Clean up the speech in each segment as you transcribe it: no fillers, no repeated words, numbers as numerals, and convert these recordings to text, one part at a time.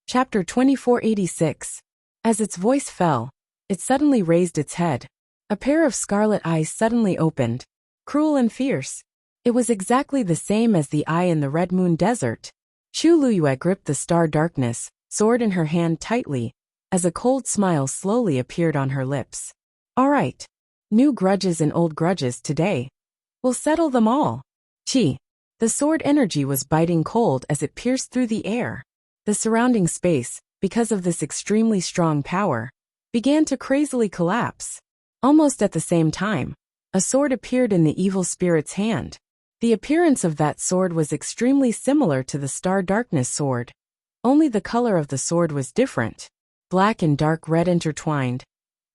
Chapter 2486. As its voice fell, it suddenly raised its head. A pair of scarlet eyes suddenly opened, cruel and fierce. It was exactly the same as the eye in the Red Moon Desert. Chu Luyue gripped the star darkness, sword in her hand tightly, as a cold smile slowly appeared on her lips. All right. New grudges and old grudges today. We'll settle them all. Chi. The sword energy was biting cold as it pierced through the air. The surrounding space, because of this extremely strong power, began to crazily collapse. Almost at the same time, a sword appeared in the evil spirit's hand. The appearance of that sword was extremely similar to the Star Darkness sword. Only the color of the sword was different. Black and dark red intertwined,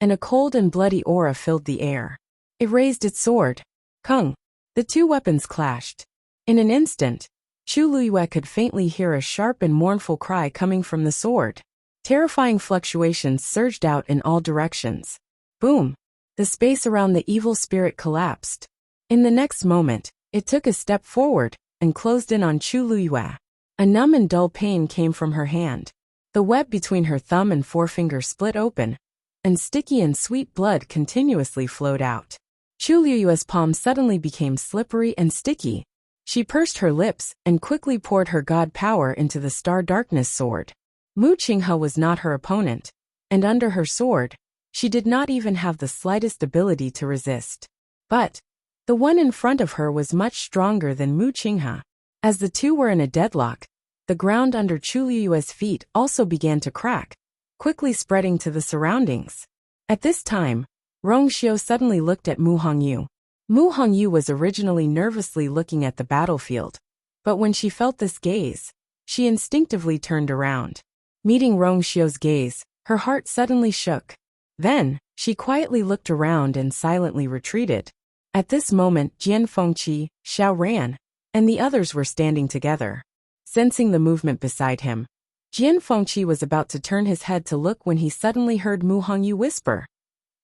and a cold and bloody aura filled the air. It raised its sword. Kung. The two weapons clashed. In an instant, Chu Luyue could faintly hear a sharp and mournful cry coming from the sword. Terrifying fluctuations surged out in all directions. Boom! The space around the evil spirit collapsed. In the next moment, it took a step forward and closed in on Chu Luyue. A numb and dull pain came from her hand. The web between her thumb and forefinger split open, and sticky and sweet blood continuously flowed out. Chu Luyue's palm suddenly became slippery and sticky. She pursed her lips and quickly poured her god power into the Star Darkness sword. Mu Qinghe was not her opponent, and under her sword, she did not even have the slightest ability to resist. But the one in front of her was much stronger than Mu Qinghe. As the two were in a deadlock, the ground under Chu Luyue's feet also began to crack, quickly spreading to the surroundings. At this time, Rong Xiu suddenly looked at Mu Hongyu. Mu Hongyu was originally nervously looking at the battlefield, but when she felt this gaze, she instinctively turned around. Meeting Rong Xiu's gaze, her heart suddenly shook. Then, she quietly looked around and silently retreated. At this moment, Jian Fengqi, Xiao Ran, and the others were standing together. Sensing the movement beside him, Jian Fengqi was about to turn his head to look when he suddenly heard Mu Hongyu whisper,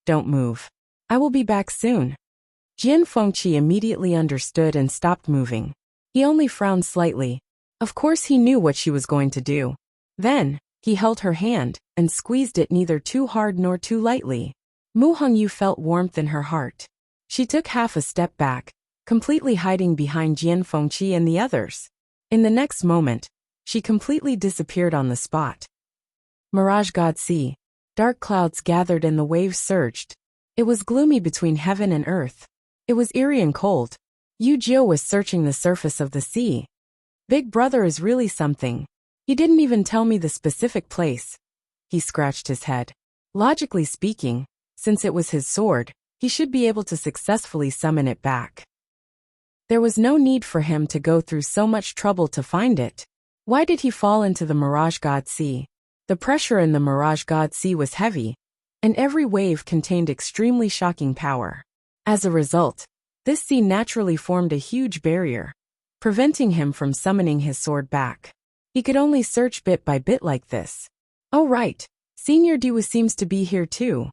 "Don't move. I will be back soon." Jian Fengqi immediately understood and stopped moving. He only frowned slightly. Of course he knew what she was going to do. Then, he held her hand and squeezed it neither too hard nor too lightly. Mu Hongyu felt warmth in her heart. She took half a step back, completely hiding behind Jian Fengqi and the others. In the next moment, she completely disappeared on the spot. Mirage God Sea. Dark clouds gathered and the waves surged. It was gloomy between heaven and earth. It was eerie and cold. Yu Jiu was searching the surface of the sea. Big brother is really something. He didn't even tell me the specific place. He scratched his head. Logically speaking, since it was his sword, he should be able to successfully summon it back. There was no need for him to go through so much trouble to find it. Why did he fall into the Mirage God Sea? The pressure in the Mirage God Sea was heavy, and every wave contained extremely shocking power. As a result, this sea naturally formed a huge barrier, preventing him from summoning his sword back. He could only search bit by bit like this. Oh right, Senior Diwu seems to be here too.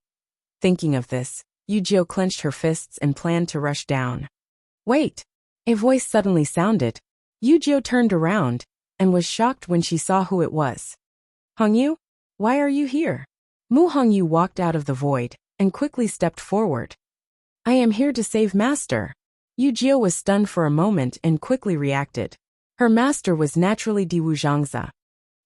Thinking of this, Yu Jiu clenched her fists and planned to rush down. Wait! A voice suddenly sounded. Yu Jiu turned around, and was shocked when she saw who it was. Hongyu? Why are you here? Mu Hongyu walked out of the void, and quickly stepped forward. I am here to save Master. Yu Jiu was stunned for a moment and quickly reacted. Her master was naturally Diwu Zhangzi.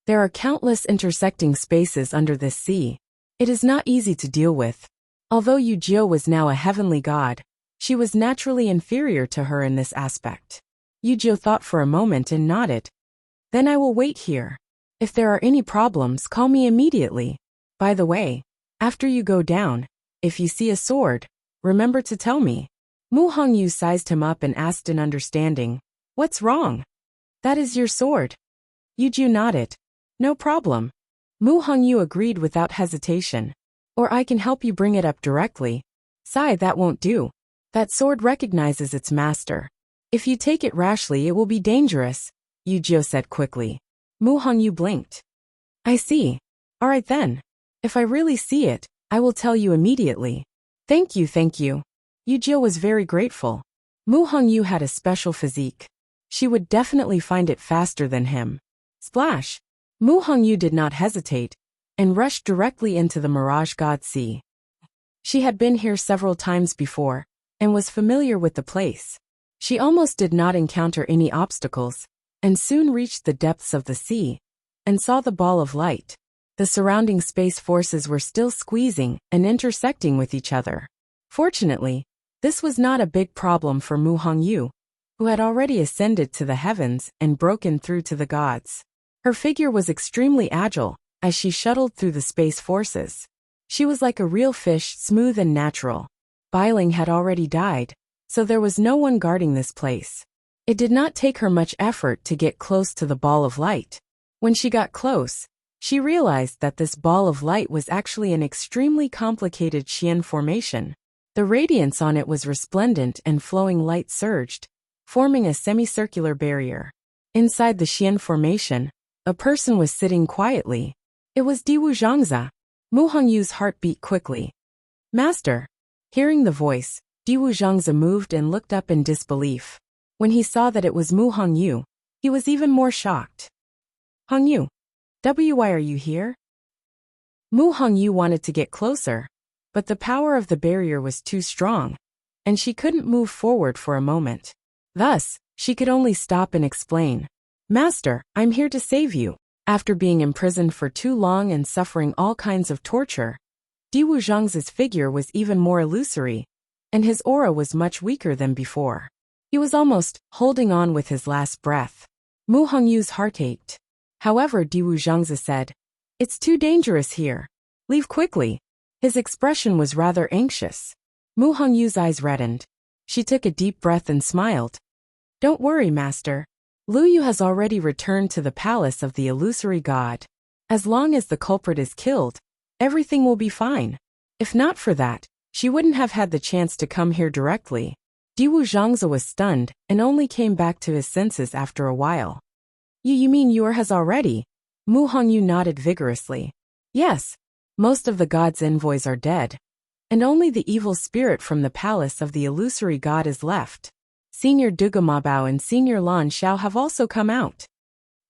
There are countless intersecting spaces under this sea. It is not easy to deal with. Although Yu Jiu was now a heavenly god, she was naturally inferior to her in this aspect. Yu Jiu thought for a moment and nodded. Then I will wait here. If there are any problems, call me immediately. By the way, after you go down, if you see a sword, remember to tell me. Mu Hongyu sized him up and asked in understanding, What's wrong? That is your sword. Yu Jiu nodded. No problem. Mu Hongyu agreed without hesitation. Or I can help you bring it up directly. Sigh, that won't do. That sword recognizes its master. If you take it rashly it will be dangerous, Yu Jiu said quickly. Mu Hongyu blinked. I see. Alright then. If I really see it, I will tell you immediately. Thank you, thank you. Yu Jiu was very grateful. Mu Hongyu had a special physique. She would definitely find it faster than him. Splash! Mu Hongyu did not hesitate and rushed directly into the Mirage God Sea. She had been here several times before and was familiar with the place. She almost did not encounter any obstacles and soon reached the depths of the sea and saw the ball of light. The surrounding space forces were still squeezing and intersecting with each other. Fortunately, this was not a big problem for Mu Hongyu, who had already ascended to the heavens and broken through to the gods. Her figure was extremely agile as she shuttled through the space forces. She was like a real fish, smooth and natural. Bailing had already died, so there was no one guarding this place. It did not take her much effort to get close to the ball of light. When she got close, she realized that this ball of light was actually an extremely complicated Xian formation. The radiance on it was resplendent and flowing light surged, forming a semicircular barrier. Inside the Xian formation, a person was sitting quietly. It was Diwu Zhangzi. Mu Hongyu's heart beat quickly. Master. Hearing the voice, Diwu Zhangzi moved and looked up in disbelief. When he saw that it was Mu Hongyu, he was even more shocked. Hongyu. Why are you here? Mu Hongyu wanted to get closer, but the power of the barrier was too strong, and she couldn't move forward for a moment. Thus, she could only stop and explain. Master, I'm here to save you. After being imprisoned for too long and suffering all kinds of torture, Diwu Zhangzi's figure was even more illusory, and his aura was much weaker than before. He was almost holding on with his last breath. Mu Hongyu's heart ached. However, Diwu Zhangzi said, It's too dangerous here. Leave quickly. His expression was rather anxious. Mu Hongyu's eyes reddened. She took a deep breath and smiled. Don't worry, Master. Lu Yu has already returned to the palace of the illusory god. As long as the culprit is killed, everything will be fine. If not for that, she wouldn't have had the chance to come here directly. Diwu Zhangzi was stunned and only came back to his senses after a while. You mean Yu has already? Mu Hongyu nodded vigorously. Yes, most of the god's envoys are dead, and only the evil spirit from the palace of the illusory god is left. Senior Duga Mabao and Senior Lan Xiao have also come out.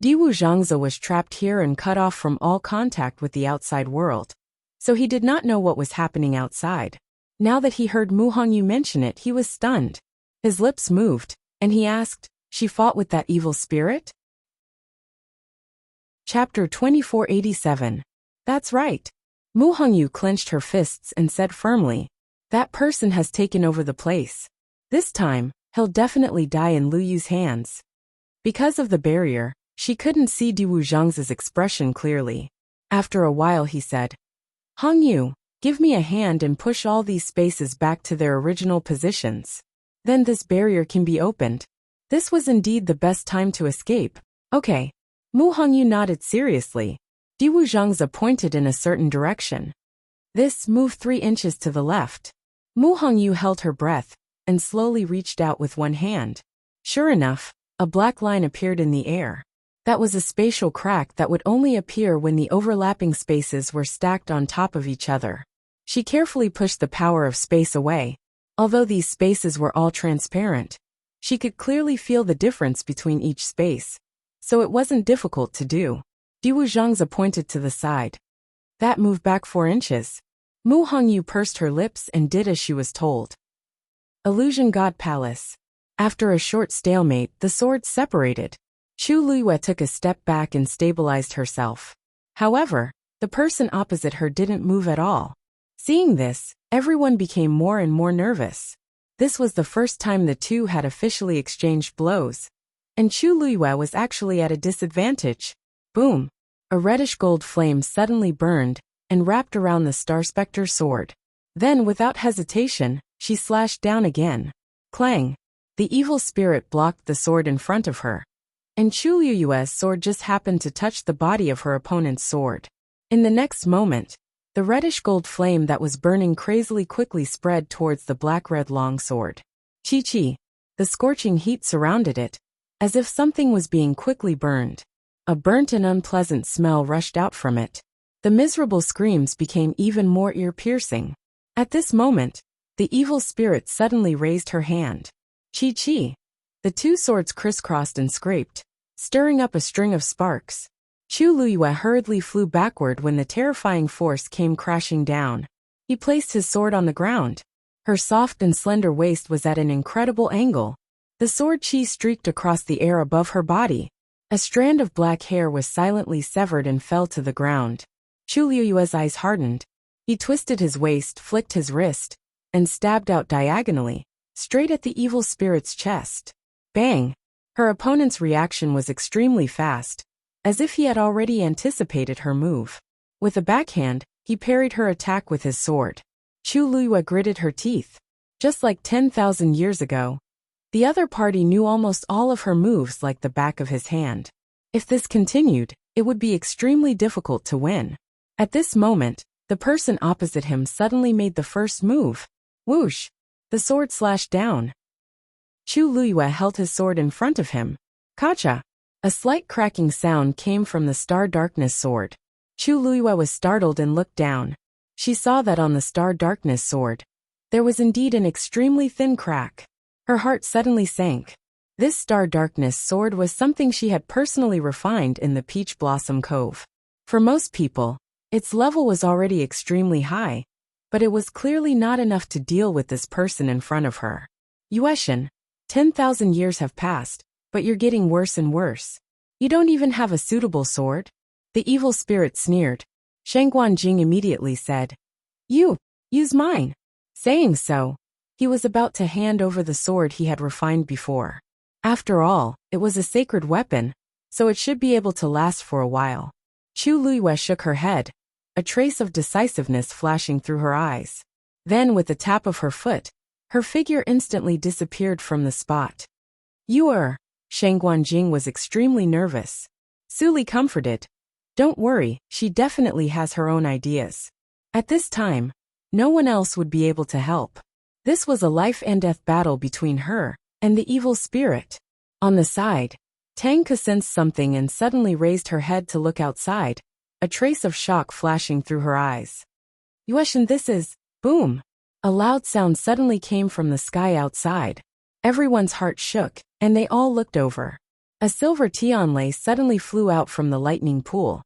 Diwu Zhangzi was trapped here and cut off from all contact with the outside world, so he did not know what was happening outside. Now that he heard Mu Hongyu mention it, he was stunned. His lips moved, and he asked, She fought with that evil spirit? Chapter 2487. That's right. Mu Hongyu clenched her fists and said firmly, That person has taken over the place. This time, he'll definitely die in Lu Yu's hands. Because of the barrier, she couldn't see Diwu Zhangzi's expression clearly. After a while he said, Hongyu, give me a hand and push all these spaces back to their original positions. Then this barrier can be opened. This was indeed the best time to escape. Okay. Mu Hongyu nodded seriously. Diwu Zhangzi pointed in a certain direction. This move 3 inches to the left. Mu Hongyu held her breath and slowly reached out with one hand. Sure enough, a black line appeared in the air. That was a spatial crack that would only appear when the overlapping spaces were stacked on top of each other. She carefully pushed the power of space away. Although these spaces were all transparent, she could clearly feel the difference between each space, so it wasn't difficult to do. Diwu Zhangzi pointed to the side. That moved back 4 inches. Mu Hongyu pursed her lips and did as she was told. Illusion God Palace. After a short stalemate, the swords separated. Chu Luiyue took a step back and stabilized herself. However, the person opposite her didn't move at all. Seeing this, everyone became more and more nervous. This was the first time the two had officially exchanged blows, and Chu Luiyue was actually at a disadvantage. Boom! A reddish-gold flame suddenly burned and wrapped around the Star Spectre sword. Then, without hesitation, she slashed down again. Clang! The evil spirit blocked the sword in front of her, and Chu Luiyue's sword just happened to touch the body of her opponent's sword. In the next moment, the reddish-gold flame that was burning crazily quickly spread towards the black-red longsword. Chi-chi! The scorching heat surrounded it, as if something was being quickly burned. A burnt and unpleasant smell rushed out from it. The miserable screams became even more ear-piercing. At this moment, the evil spirit suddenly raised her hand. Chi-chi! The two swords crisscrossed and scraped, stirring up a string of sparks. Chu Luyue hurriedly flew backward when the terrifying force came crashing down. He placed his sword on the ground. Her soft and slender waist was at an incredible angle. The sword chi streaked across the air above her body. A strand of black hair was silently severed and fell to the ground. Chu Luyue's eyes hardened. He twisted his waist, flicked his wrist, and stabbed out diagonally, straight at the evil spirit's chest. Bang! Her opponent's reaction was extremely fast, as if he had already anticipated her move. With a backhand, he parried her attack with his sword. Chu Luyue gritted her teeth. Just like 10,000 years ago, the other party knew almost all of her moves like the back of his hand. If this continued, it would be extremely difficult to win. At this moment, the person opposite him suddenly made the first move. Whoosh! The sword slashed down. Chu Luyue held his sword in front of him. Kacha! A slight cracking sound came from the Star Darkness sword. Chu Luyue was startled and looked down. She saw that on the Star Darkness sword, there was indeed an extremely thin crack. Her heart suddenly sank. This Star Darkness sword was something she had personally refined in the Peach Blossom Cove. For most people, its level was already extremely high, but it was clearly not enough to deal with this person in front of her. Yueshin, 10,000 years have passed, but you're getting worse and worse. You don't even have a suitable sword? The evil spirit sneered. Shangguan Jing immediately said, Use mine. Saying so, he was about to hand over the sword he had refined before. After all, it was a sacred weapon, so it should be able to last for a while. Chu Luyue shook her head, a trace of decisiveness flashing through her eyes. Then with a tap of her foot, her figure instantly disappeared from the spot. Shangguan Jing was extremely nervous. Su Li comforted. Don't worry, she definitely has her own ideas. At this time, no one else would be able to help. This was a life and death battle between her and the evil spirit. On the side, Tang Ke sensed something and suddenly raised her head to look outside, a trace of shock flashing through her eyes. Yueshin, this is... Boom! A loud sound suddenly came from the sky outside. Everyone's heart shook, and they all looked over. A silver Tianlei suddenly flew out from the lightning pool,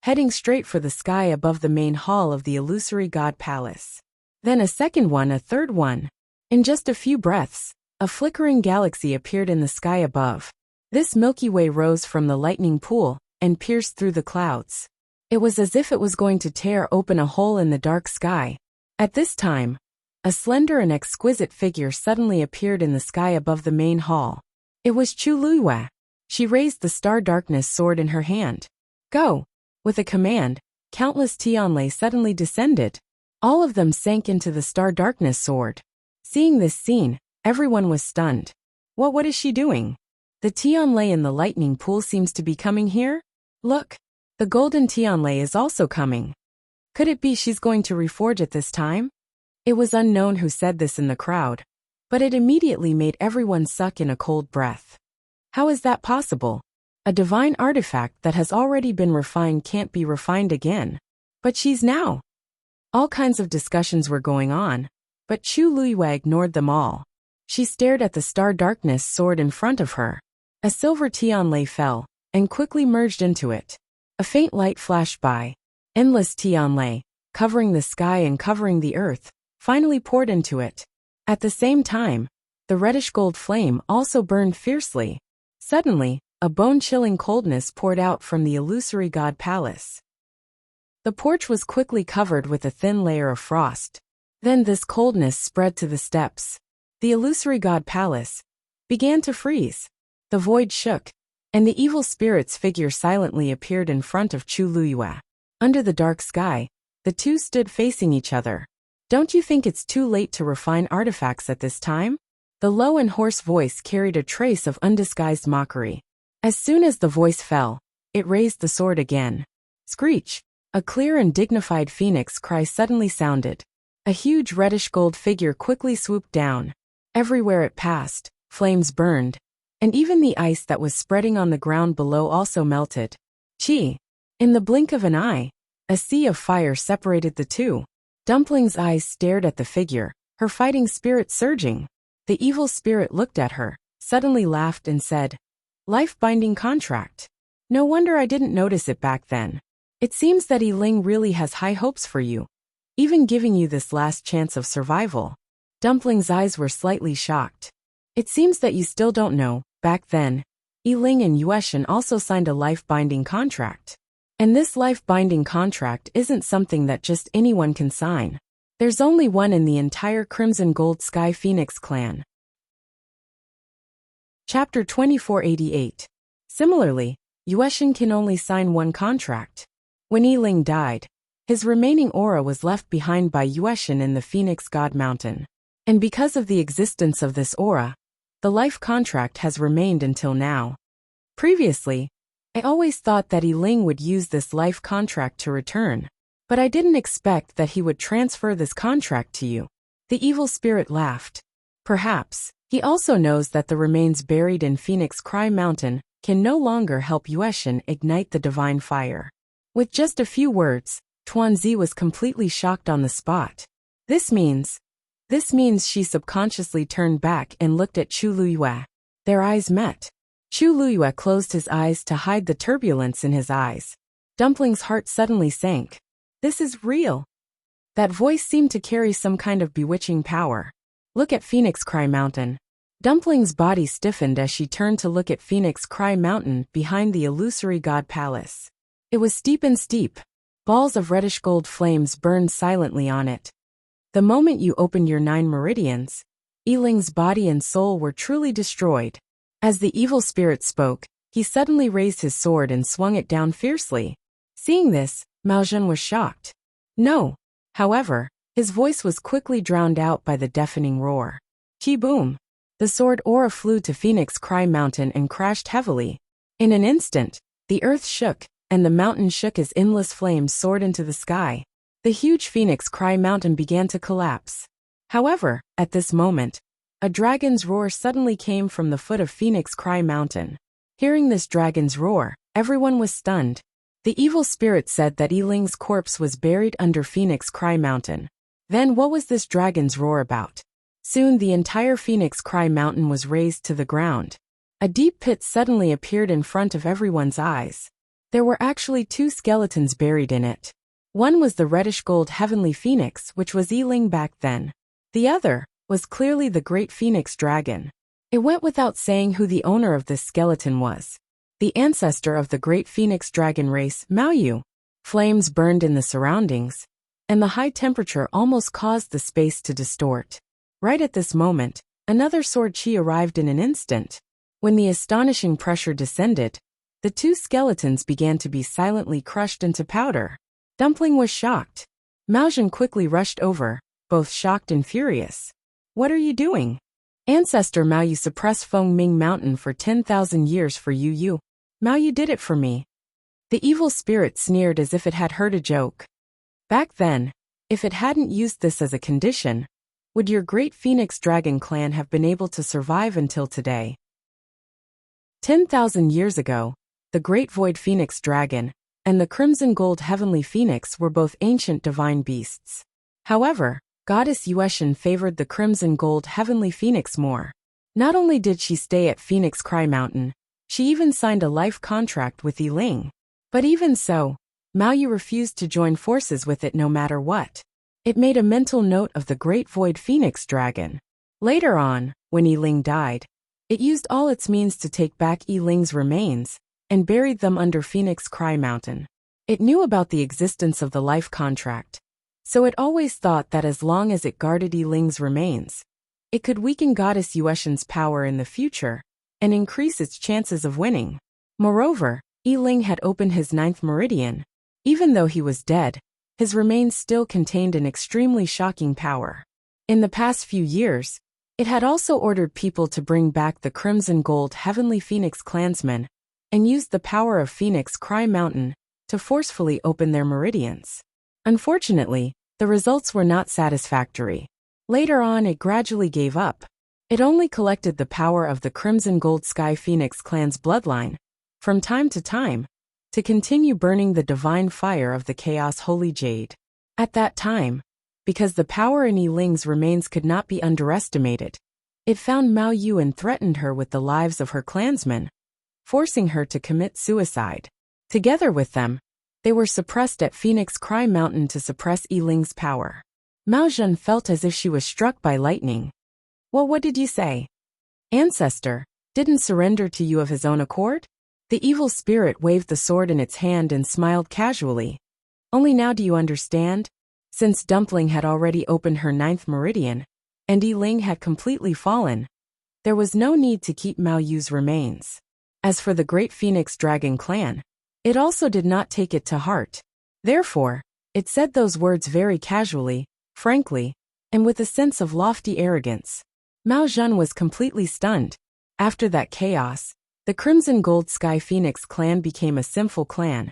heading straight for the sky above the main hall of the illusory god palace. Then a second one, a third one. In just a few breaths, a flickering galaxy appeared in the sky above. This Milky Way rose from the lightning pool and pierced through the clouds. It was as if it was going to tear open a hole in the dark sky. At this time, a slender and exquisite figure suddenly appeared in the sky above the main hall. It was Chu Luyue. She raised the Star Darkness sword in her hand. Go! With a command, countless Tianlei suddenly descended. All of them sank into the Star Darkness sword. Seeing this scene, everyone was stunned. What is she doing? The Tianlei in the lightning pool seems to be coming here? Look! The golden Tianlei is also coming. Could it be she's going to reforge at this time? It was unknown who said this in the crowd, but it immediately made everyone suck in a cold breath. How is that possible? A divine artifact that has already been refined can't be refined again. But she's now. All kinds of discussions were going on, but Chu Luyue ignored them all. She stared at the Star Darkness sword in front of her. A silver Tianlei fell, and quickly merged into it. A faint light flashed by. Endless Tianlei, covering the sky and covering the earth, finally poured into it. At the same time, the reddish gold flame also burned fiercely. Suddenly, a bone-chilling coldness poured out from the illusory god palace. The porch was quickly covered with a thin layer of frost. Then this coldness spread to the steps. The illusory god palace began to freeze. The void shook, and the evil spirit's figure silently appeared in front of Chu Luyue. Under the dark sky, the two stood facing each other. Don't you think it's too late to refine artifacts at this time? The low and hoarse voice carried a trace of undisguised mockery. As soon as the voice fell, it raised the sword again. Screech! A clear and dignified phoenix cry suddenly sounded. A huge reddish gold figure quickly swooped down. Everywhere it passed, flames burned, and even the ice that was spreading on the ground below also melted. Chi! In the blink of an eye, a sea of fire separated the two. Dumpling's eyes stared at the figure, her fighting spirit surging. The evil spirit looked at her, suddenly laughed and said, "Life-binding contract. No wonder I didn't notice it back then. It seems that Yiling really has high hopes for you, even giving you this last chance of survival. Dumpling's eyes were slightly shocked. It seems that you still don't know, back then, Yiling and Yueshin also signed a life-binding contract. And this life-binding contract isn't something that just anyone can sign. There's only one in the entire Crimson Gold Sky Phoenix clan. Chapter 2488. Similarly, Yueshin can only sign one contract. When Yiling died, his remaining aura was left behind by Yueshin in the Phoenix God Mountain. And because of the existence of this aura, the life contract has remained until now. Previously, I always thought that Yiling would use this life contract to return, but I didn't expect that he would transfer this contract to you. The evil spirit laughed. Perhaps, he also knows that the remains buried in Phoenix Cry Mountain can no longer help Yueshin ignite the divine fire. With just a few words, Tuanzi was completely shocked on the spot. This means she subconsciously turned back and looked at Chu Luyue. Their eyes met. Chu Luyue closed his eyes to hide the turbulence in his eyes. Dumpling's heart suddenly sank. This is real. That voice seemed to carry some kind of bewitching power. Look at Phoenix Cry Mountain. Dumpling's body stiffened as she turned to look at Phoenix Cry Mountain behind the illusory god palace. It was steep and steep. Balls of reddish gold flames burned silently on it. The moment you opened your 9 meridians, Yiling's body and soul were truly destroyed. As the evil spirit spoke, he suddenly raised his sword and swung it down fiercely. Seeing this, Maozhen was shocked. No. However, his voice was quickly drowned out by the deafening roar. Chi-boom! The sword aura flew to Phoenix Cry Mountain and crashed heavily. In an instant, the earth shook, and the mountain shook as endless flames soared into the sky. The huge Phoenix Cry Mountain began to collapse. However, at this moment, a dragon's roar suddenly came from the foot of Phoenix Cry Mountain. Hearing this dragon's roar, everyone was stunned. The evil spirit said that Yiling's corpse was buried under Phoenix Cry Mountain. Then what was this dragon's roar about? Soon the entire Phoenix Cry Mountain was razed to the ground. A deep pit suddenly appeared in front of everyone's eyes. There were actually 2 skeletons buried in it. One was the reddish gold heavenly phoenix, which was Yiling back then. The other was clearly the great phoenix dragon. It went without saying who the owner of this skeleton was. The ancestor of the great phoenix dragon race, Maoyu. Flames burned in the surroundings, and the high temperature almost caused the space to distort. Right at this moment, another sword chi arrived in an instant. When the astonishing pressure descended, the 2 skeletons began to be silently crushed into powder. Dumpling was shocked. Maozhen quickly rushed over, both shocked and furious. What are you doing? Ancestor Maoyu suppressed Feng Ming Mountain for 10,000 years for you. Maoyu did it for me. The evil spirit sneered as if it had heard a joke. Back then, if it hadn't used this as a condition, would your great Phoenix Dragon clan have been able to survive until today? 10,000 years ago, the Great Void Phoenix Dragon and the Crimson Gold Heavenly Phoenix were both ancient divine beasts. However, Goddess Yueshin favored the Crimson Gold Heavenly Phoenix more. Not only did she stay at Phoenix Cry Mountain, she even signed a life contract with Yiling. But even so, Maoyu refused to join forces with it no matter what. It made a mental note of the Great Void Phoenix Dragon. Later on, when Yiling died, it used all its means to take back Yiling's remains and buried them under Phoenix Cry Mountain. It knew about the existence of the life contract, so it always thought that as long as it guarded Yiling's remains, it could weaken Goddess Yueshin's power in the future and increase its chances of winning. Moreover, Yiling had opened his 9th meridian. Even though he was dead, his remains still contained an extremely shocking power. In the past few years, it had also ordered people to bring back the Crimson Gold Heavenly Phoenix clansmen and used the power of Phoenix Cry Mountain to forcefully open their meridians. Unfortunately, the results were not satisfactory. Later on, it gradually gave up. It only collected the power of the Crimson Gold Sky Phoenix clan's bloodline, from time to continue burning the divine fire of the Chaos Holy Jade. At that time, because the power in Yiling's remains could not be underestimated, it found Maoyu and threatened her with the lives of her clansmen. forcing her to commit suicide. Together with them, they were suppressed at Phoenix Cry Mountain to suppress Yiling's power. Mao Zhen felt as if she was struck by lightning. Well, what did you say? Ancestor didn't surrender to you of his own accord? The evil spirit waved the sword in its hand and smiled casually. Only now do you understand? Since Dumpling had already opened her 9th meridian, and Yiling had completely fallen, there was no need to keep Mao Yu's remains. As for the Great Phoenix Dragon Clan, it also did not take it to heart. Therefore, it said those words very casually, frankly, and with a sense of lofty arrogance. Mao Zhen was completely stunned. After that chaos, the Crimson Gold Sky Phoenix clan became a sinful clan,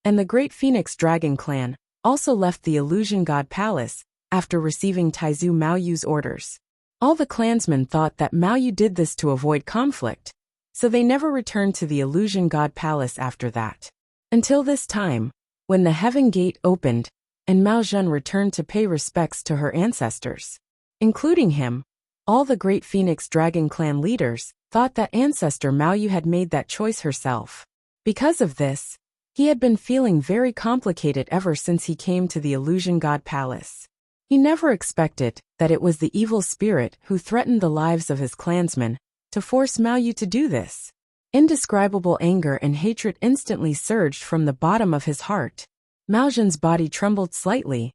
and the Great Phoenix Dragon clan also left the Illusion God Palace after receiving Taizu Mao Yu's orders. All the clansmen thought that Mao Yu did this to avoid conflict, so they never returned to the Illusion God Palace after that. Until this time, when the Heaven Gate opened, and Mao Zhen returned to pay respects to her ancestors. Including him, all the Great Phoenix Dragon Clan leaders thought that ancestor Mao Yu had made that choice herself. Because of this, he had been feeling very complicated ever since he came to the Illusion God Palace. He never expected that it was the evil spirit who threatened the lives of his clansmen to force Mao Yu to do this. Indescribable anger and hatred instantly surged from the bottom of his heart. Mao Zhen's body trembled slightly.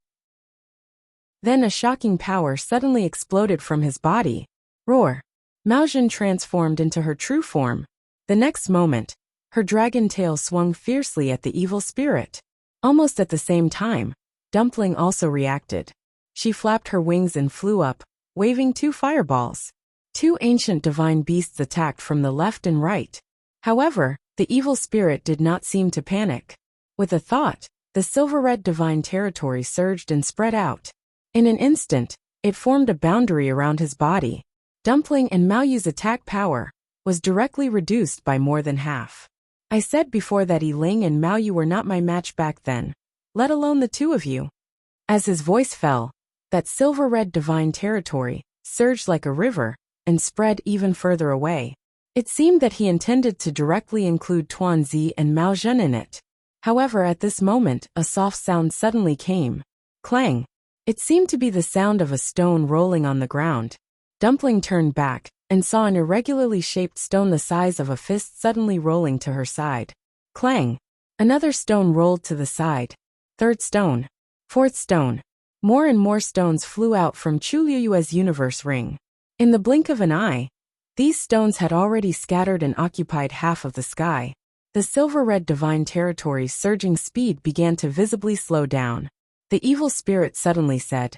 Then a shocking power suddenly exploded from his body. Roar! Mao Zhen transformed into her true form. The next moment, her dragon tail swung fiercely at the evil spirit. Almost at the same time, Dumpling also reacted. She flapped her wings and flew up, waving 2 fireballs. 2 ancient divine beasts attacked from the left and right. However, the evil spirit did not seem to panic. With a thought, the silver-red divine territory surged and spread out. In an instant, it formed a boundary around his body. Dumpling and Mao Yu's attack power was directly reduced by more than half. I said before that Yiling and Mao Yu were not my match back then, let alone the 2 of you. As his voice fell, that silver-red divine territory surged like a river and spread even further away. It seemed that he intended to directly include Tuanzi and Mao Zhen in it. However, at this moment, a soft sound suddenly came. Clang! It seemed to be the sound of a stone rolling on the ground. Dumpling turned back and saw an irregularly shaped stone the size of a fist suddenly rolling to her side. Clang! Another stone rolled to the side. 3rd stone. 4th stone. More and more stones flew out from Chuliuyue's universe ring. In the blink of an eye, these stones had already scattered and occupied half of the sky. The silver-red divine territory's surging speed began to visibly slow down. The evil spirit suddenly said,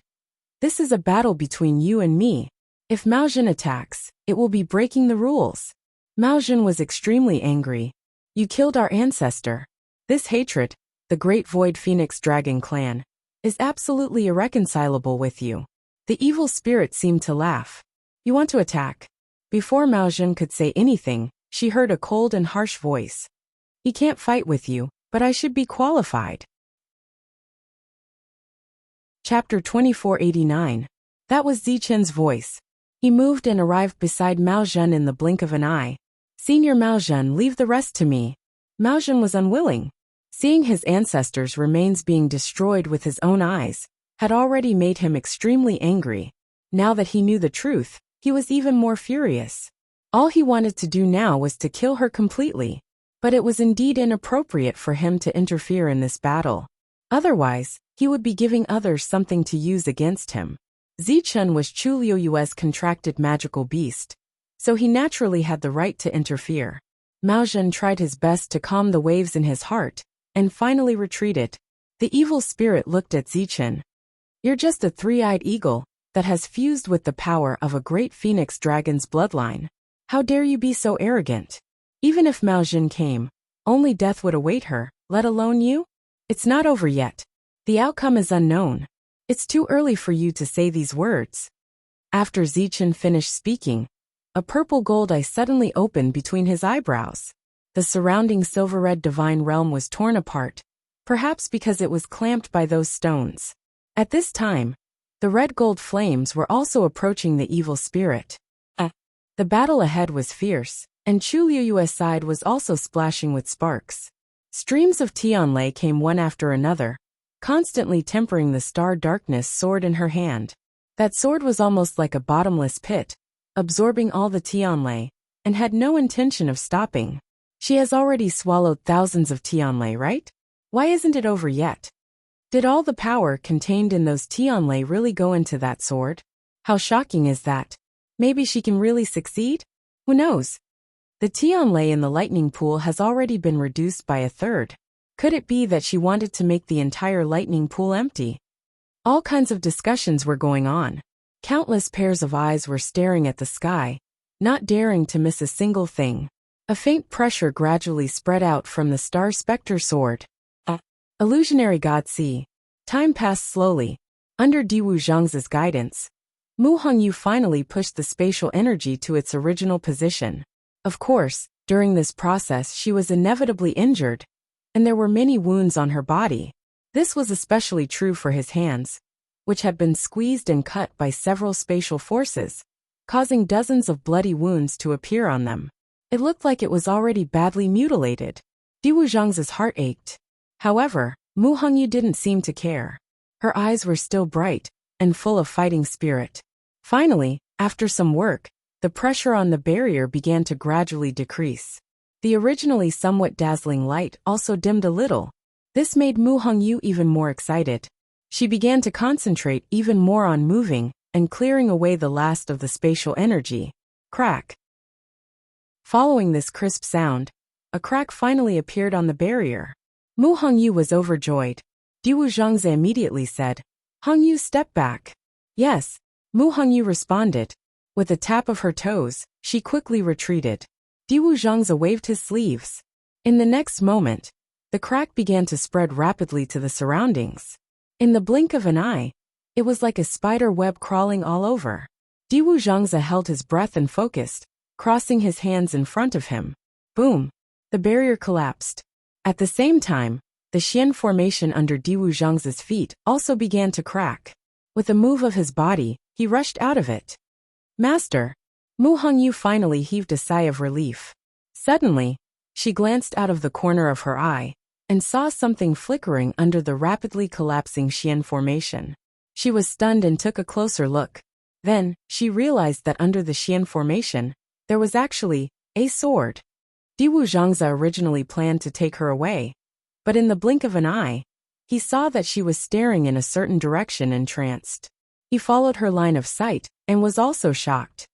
"This is a battle between you and me. If Mao Zhen attacks, it will be breaking the rules." Mao Zhen was extremely angry. "You killed our ancestor. This hatred, the Great Void Phoenix Dragon Clan, is absolutely irreconcilable with you." The evil spirit seemed to laugh. "You want to attack?" Before Mao Zhen could say anything, she heard a cold and harsh voice. "He can't fight with you, but I should be qualified." Chapter 2489. That was Zichen's voice. He moved and arrived beside Mao Zhen in the blink of an eye. "Senior Mao Zhen, leave the rest to me." Mao Zhen was unwilling. Seeing his ancestors' remains being destroyed with his own eyes had already made him extremely angry. Now that he knew the truth, he was even more furious. All he wanted to do now was to kill her completely. But it was indeed inappropriate for him to interfere in this battle. Otherwise, he would be giving others something to use against him. Zichen was Chuliuyue's contracted magical beast, so he naturally had the right to interfere. Mao Zhen tried his best to calm the waves in his heart, and finally retreated. The evil spirit looked at Zichen. "You're just a 3-eyed eagle that has fused with the power of a great phoenix dragon's bloodline. How dare you be so arrogant? Even if Mao Zhen came, only death would await her, let alone you? It's not over yet. The outcome is unknown. It's too early for you to say these words." After Zichen finished speaking, a purple gold eye suddenly opened between his eyebrows. The surrounding silver-red divine realm was torn apart, perhaps because it was clamped by those stones. At this time, the red gold flames were also approaching the evil spirit. The battle ahead was fierce, and Chu Liuyue's side was also splashing with sparks. Streams of Tianlei came one after another, constantly tempering the star darkness sword in her hand. That sword was almost like a bottomless pit, absorbing all the Tianlei, and had no intention of stopping. She has already swallowed thousands of Tianlei, right? Why isn't it over yet? Did all the power contained in those Tianlei really go into that sword? How shocking is that? Maybe she can really succeed? Who knows? The Tianlei in the lightning pool has already been reduced by a third. Could it be that she wanted to make the entire lightning pool empty? All kinds of discussions were going on. Countless pairs of eyes were staring at the sky, not daring to miss a single thing. A faint pressure gradually spread out from the Star Spectre sword. Illusionary God see. Time passed slowly. Under Diwu Zhang's guidance, Mu Hongyu finally pushed the spatial energy to its original position. Of course, during this process she was inevitably injured, and there were many wounds on her body. This was especially true for his hands, which had been squeezed and cut by several spatial forces, causing dozens of bloody wounds to appear on them. It looked like it was already badly mutilated. Diwu Zhang's heart ached. However, Mu Hongyu didn't seem to care. Her eyes were still bright and full of fighting spirit. Finally, after some work, the pressure on the barrier began to gradually decrease. The originally somewhat dazzling light also dimmed a little. This made Mu Hongyu even more excited. She began to concentrate even more on moving and clearing away the last of the spatial energy. Crack. Following this crisp sound, a crack finally appeared on the barrier. Mu Hongyu was overjoyed. Diwu Zhangze immediately said, "Hongyu, step back." "Yes," Mu Hongyu responded. With a tap of her toes, she quickly retreated. Diwu Zhangze waved his sleeves. In the next moment, the crack began to spread rapidly to the surroundings. In the blink of an eye, it was like a spider web crawling all over. Diwu Zhangze held his breath and focused, crossing his hands in front of him. Boom! The barrier collapsed. At the same time, the Xian formation under Diwu Zhang's feet also began to crack. With a move of his body, he rushed out of it. "Master!" Mu Hongyu finally heaved a sigh of relief. Suddenly, she glanced out of the corner of her eye and saw something flickering under the rapidly collapsing Xian formation. She was stunned and took a closer look. Then, she realized that under the Xian formation, there was actually a sword. Diwu Zhangze originally planned to take her away, but in the blink of an eye, he saw that she was staring in a certain direction entranced. He followed her line of sight and was also shocked.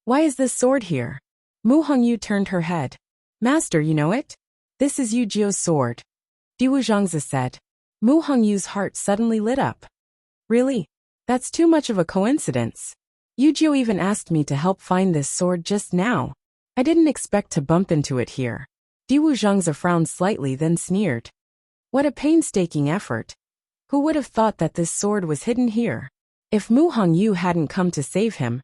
"Why is this sword here?" Mu Hongyu turned her head. "Master, you know it? This is Yu Jiu's sword," Diwu Zhangze said. Mu Hongyu's heart suddenly lit up. "Really? That's too much of a coincidence. Yu Jiu even asked me to help find this sword just now. I didn't expect to bump into it here." Diwu Zhangze frowned slightly then sneered. What a painstaking effort. Who would have thought that this sword was hidden here? If Mu Hongyu hadn't come to save him,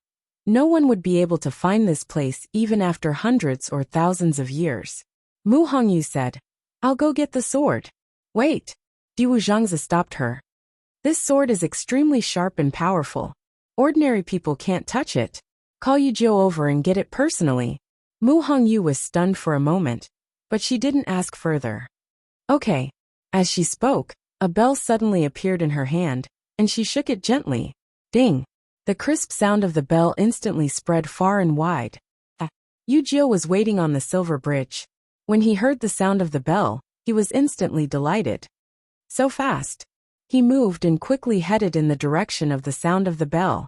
no one would be able to find this place even after hundreds or thousands of years. Mu Hongyu said, "I'll go get the sword." "Wait." Diwu Zhangze stopped her. "This sword is extremely sharp and powerful. Ordinary people can't touch it. Call Yu Jiu over and get it personally." Mu Hongyu was stunned for a moment, but she didn't ask further. "Okay." As she spoke, a bell suddenly appeared in her hand, and she shook it gently. Ding! The crisp sound of the bell instantly spread far and wide. Yu Jiu was waiting on the silver bridge. When he heard the sound of the bell, he was instantly delighted. So fast. He moved and quickly headed in the direction of the sound of the bell.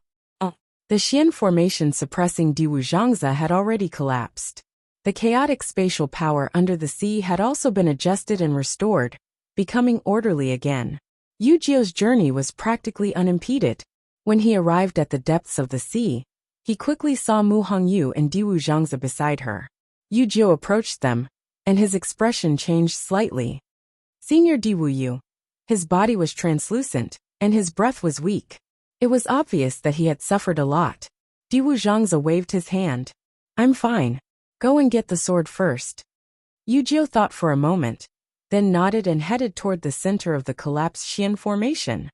The Xian formation suppressing Diwu Zhangze had already collapsed. The chaotic spatial power under the sea had also been adjusted and restored, becoming orderly again. Yu Jiu's journey was practically unimpeded. When he arrived at the depths of the sea, he quickly saw Mu Hongyu and Diwu Zhangze beside her. Yu Jiu approached them, and his expression changed slightly. Senior Diwu Yu. His body was translucent, and his breath was weak. It was obvious that he had suffered a lot. Diwu Zhangze waved his hand. "I'm fine. Go and get the sword first." Yu Jiu thought for a moment, then nodded and headed toward the center of the collapsed Xian formation.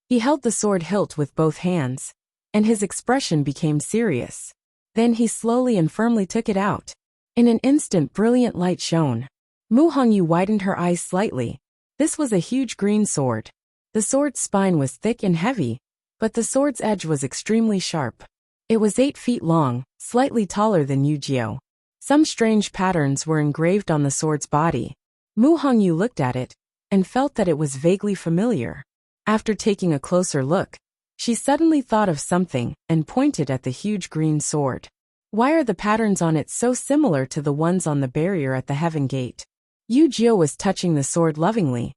He held the sword hilt with both hands, and his expression became serious. Then he slowly and firmly took it out. In an instant, brilliant light shone. Mu Hongyu widened her eyes slightly. This was a huge green sword. The sword's spine was thick and heavy, but the sword's edge was extremely sharp. It was 8 feet long, slightly taller than Yujio. Some strange patterns were engraved on the sword's body. Mu Hongyu looked at it, and felt that it was vaguely familiar. After taking a closer look, she suddenly thought of something, and pointed at the huge green sword. Why are the patterns on it so similar to the ones on the barrier at the heaven gate? Yujio was touching the sword lovingly,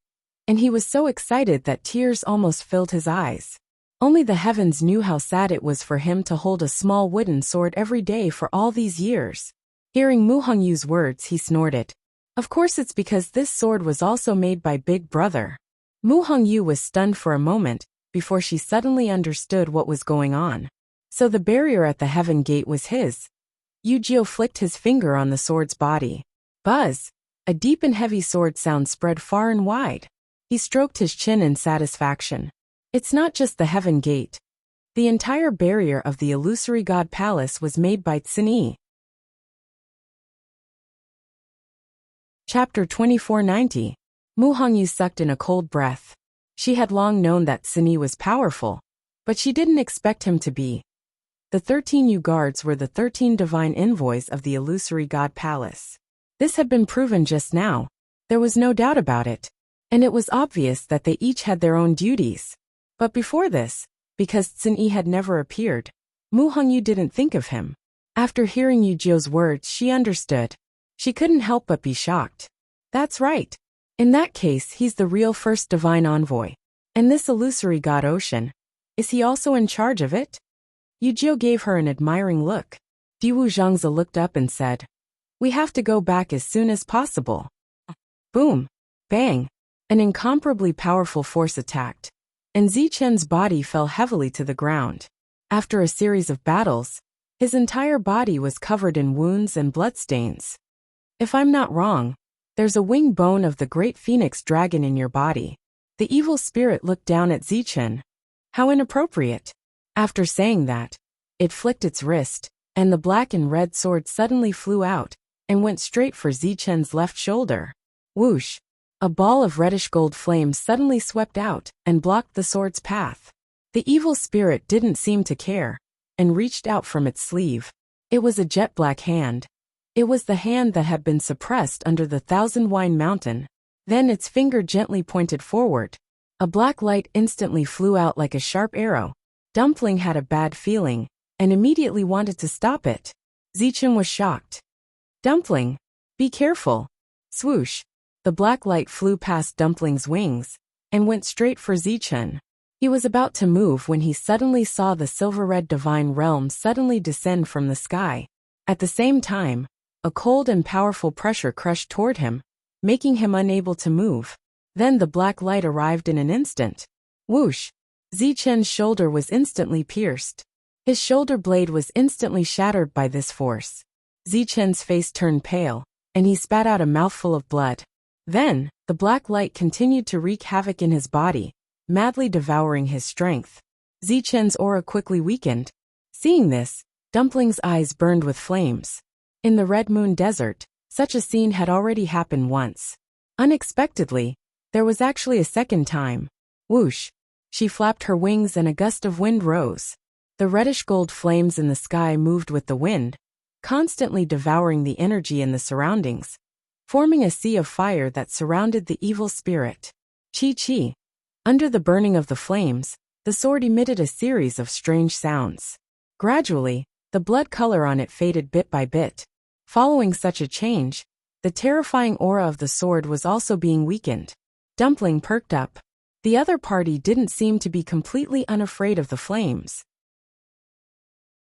and he was so excited that tears almost filled his eyes. Only the heavens knew how sad it was for him to hold a small wooden sword every day for all these years. Hearing Mu Hongyu's words, he snorted. Of course, it's because this sword was also made by Big Brother. Mu Hongyu was stunned for a moment, before she suddenly understood what was going on. So the barrier at the heaven gate was his. Yujio flicked his finger on the sword's body. Buzz! A deep and heavy sword sound spread far and wide. He stroked his chin in satisfaction. It's not just the heaven gate. The entire barrier of the illusory god palace was made by Tsini. Chapter 2490. Mu Hongyu sucked in a cold breath. She had long known that Tsini was powerful, but she didn't expect him to be. The 13 Yu guards were the 13 divine envoys of the illusory god palace. This had been proven just now. There was no doubt about it. And it was obvious that they each had their own duties. But before this, because Tsini had never appeared, Mu Hongyu didn't think of him. After hearing Yujio's words, she understood. She couldn't help but be shocked. That's right. In that case, he's the real first divine envoy. And this illusory god Ocean, is he also in charge of it? Yujio gave her an admiring look. Diwu Zhangzi looked up and said, "We have to go back as soon as possible." Boom! Bang! An incomparably powerful force attacked, and Zichen's body fell heavily to the ground. After a series of battles, his entire body was covered in wounds and bloodstains. If I'm not wrong, there's a wing bone of the great phoenix dragon in your body. The evil spirit looked down at Zichen. How inappropriate. After saying that, it flicked its wrist, and the black and red sword suddenly flew out, and went straight for Zichen's left shoulder. Whoosh! A ball of reddish gold flame suddenly swept out, and blocked the sword's path. The evil spirit didn't seem to care, and reached out from its sleeve. It was a jet black hand. It was the hand that had been suppressed under the Thousand Wine Mountain. Then its finger gently pointed forward. A black light instantly flew out like a sharp arrow. Dumpling had a bad feeling, and immediately wanted to stop it. Zichen was shocked. Dumpling, be careful. Swoosh. The black light flew past Dumpling's wings, and went straight for Zichen. He was about to move when he suddenly saw the silver-red divine realm suddenly descend from the sky. At the same time, a cold and powerful pressure crushed toward him, making him unable to move. Then the black light arrived in an instant. Whoosh! Zichen's shoulder was instantly pierced. His shoulder blade was instantly shattered by this force. Zichen's face turned pale, and he spat out a mouthful of blood. Then, the black light continued to wreak havoc in his body, madly devouring his strength. Zichen's aura quickly weakened. Seeing this, Dumpling's eyes burned with flames. In the Red Moon Desert, such a scene had already happened once. Unexpectedly, there was actually a second time. Whoosh! She flapped her wings and a gust of wind rose. The reddish gold flames in the sky moved with the wind, constantly devouring the energy in the surroundings, forming a sea of fire that surrounded the evil spirit. Chi-chi. Under the burning of the flames, the sword emitted a series of strange sounds. Gradually, the blood color on it faded bit by bit. Following such a change, the terrifying aura of the sword was also being weakened. Dumpling perked up. The other party didn't seem to be completely unafraid of the flames.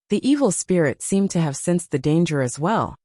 The evil spirit seemed to have sensed the danger as well,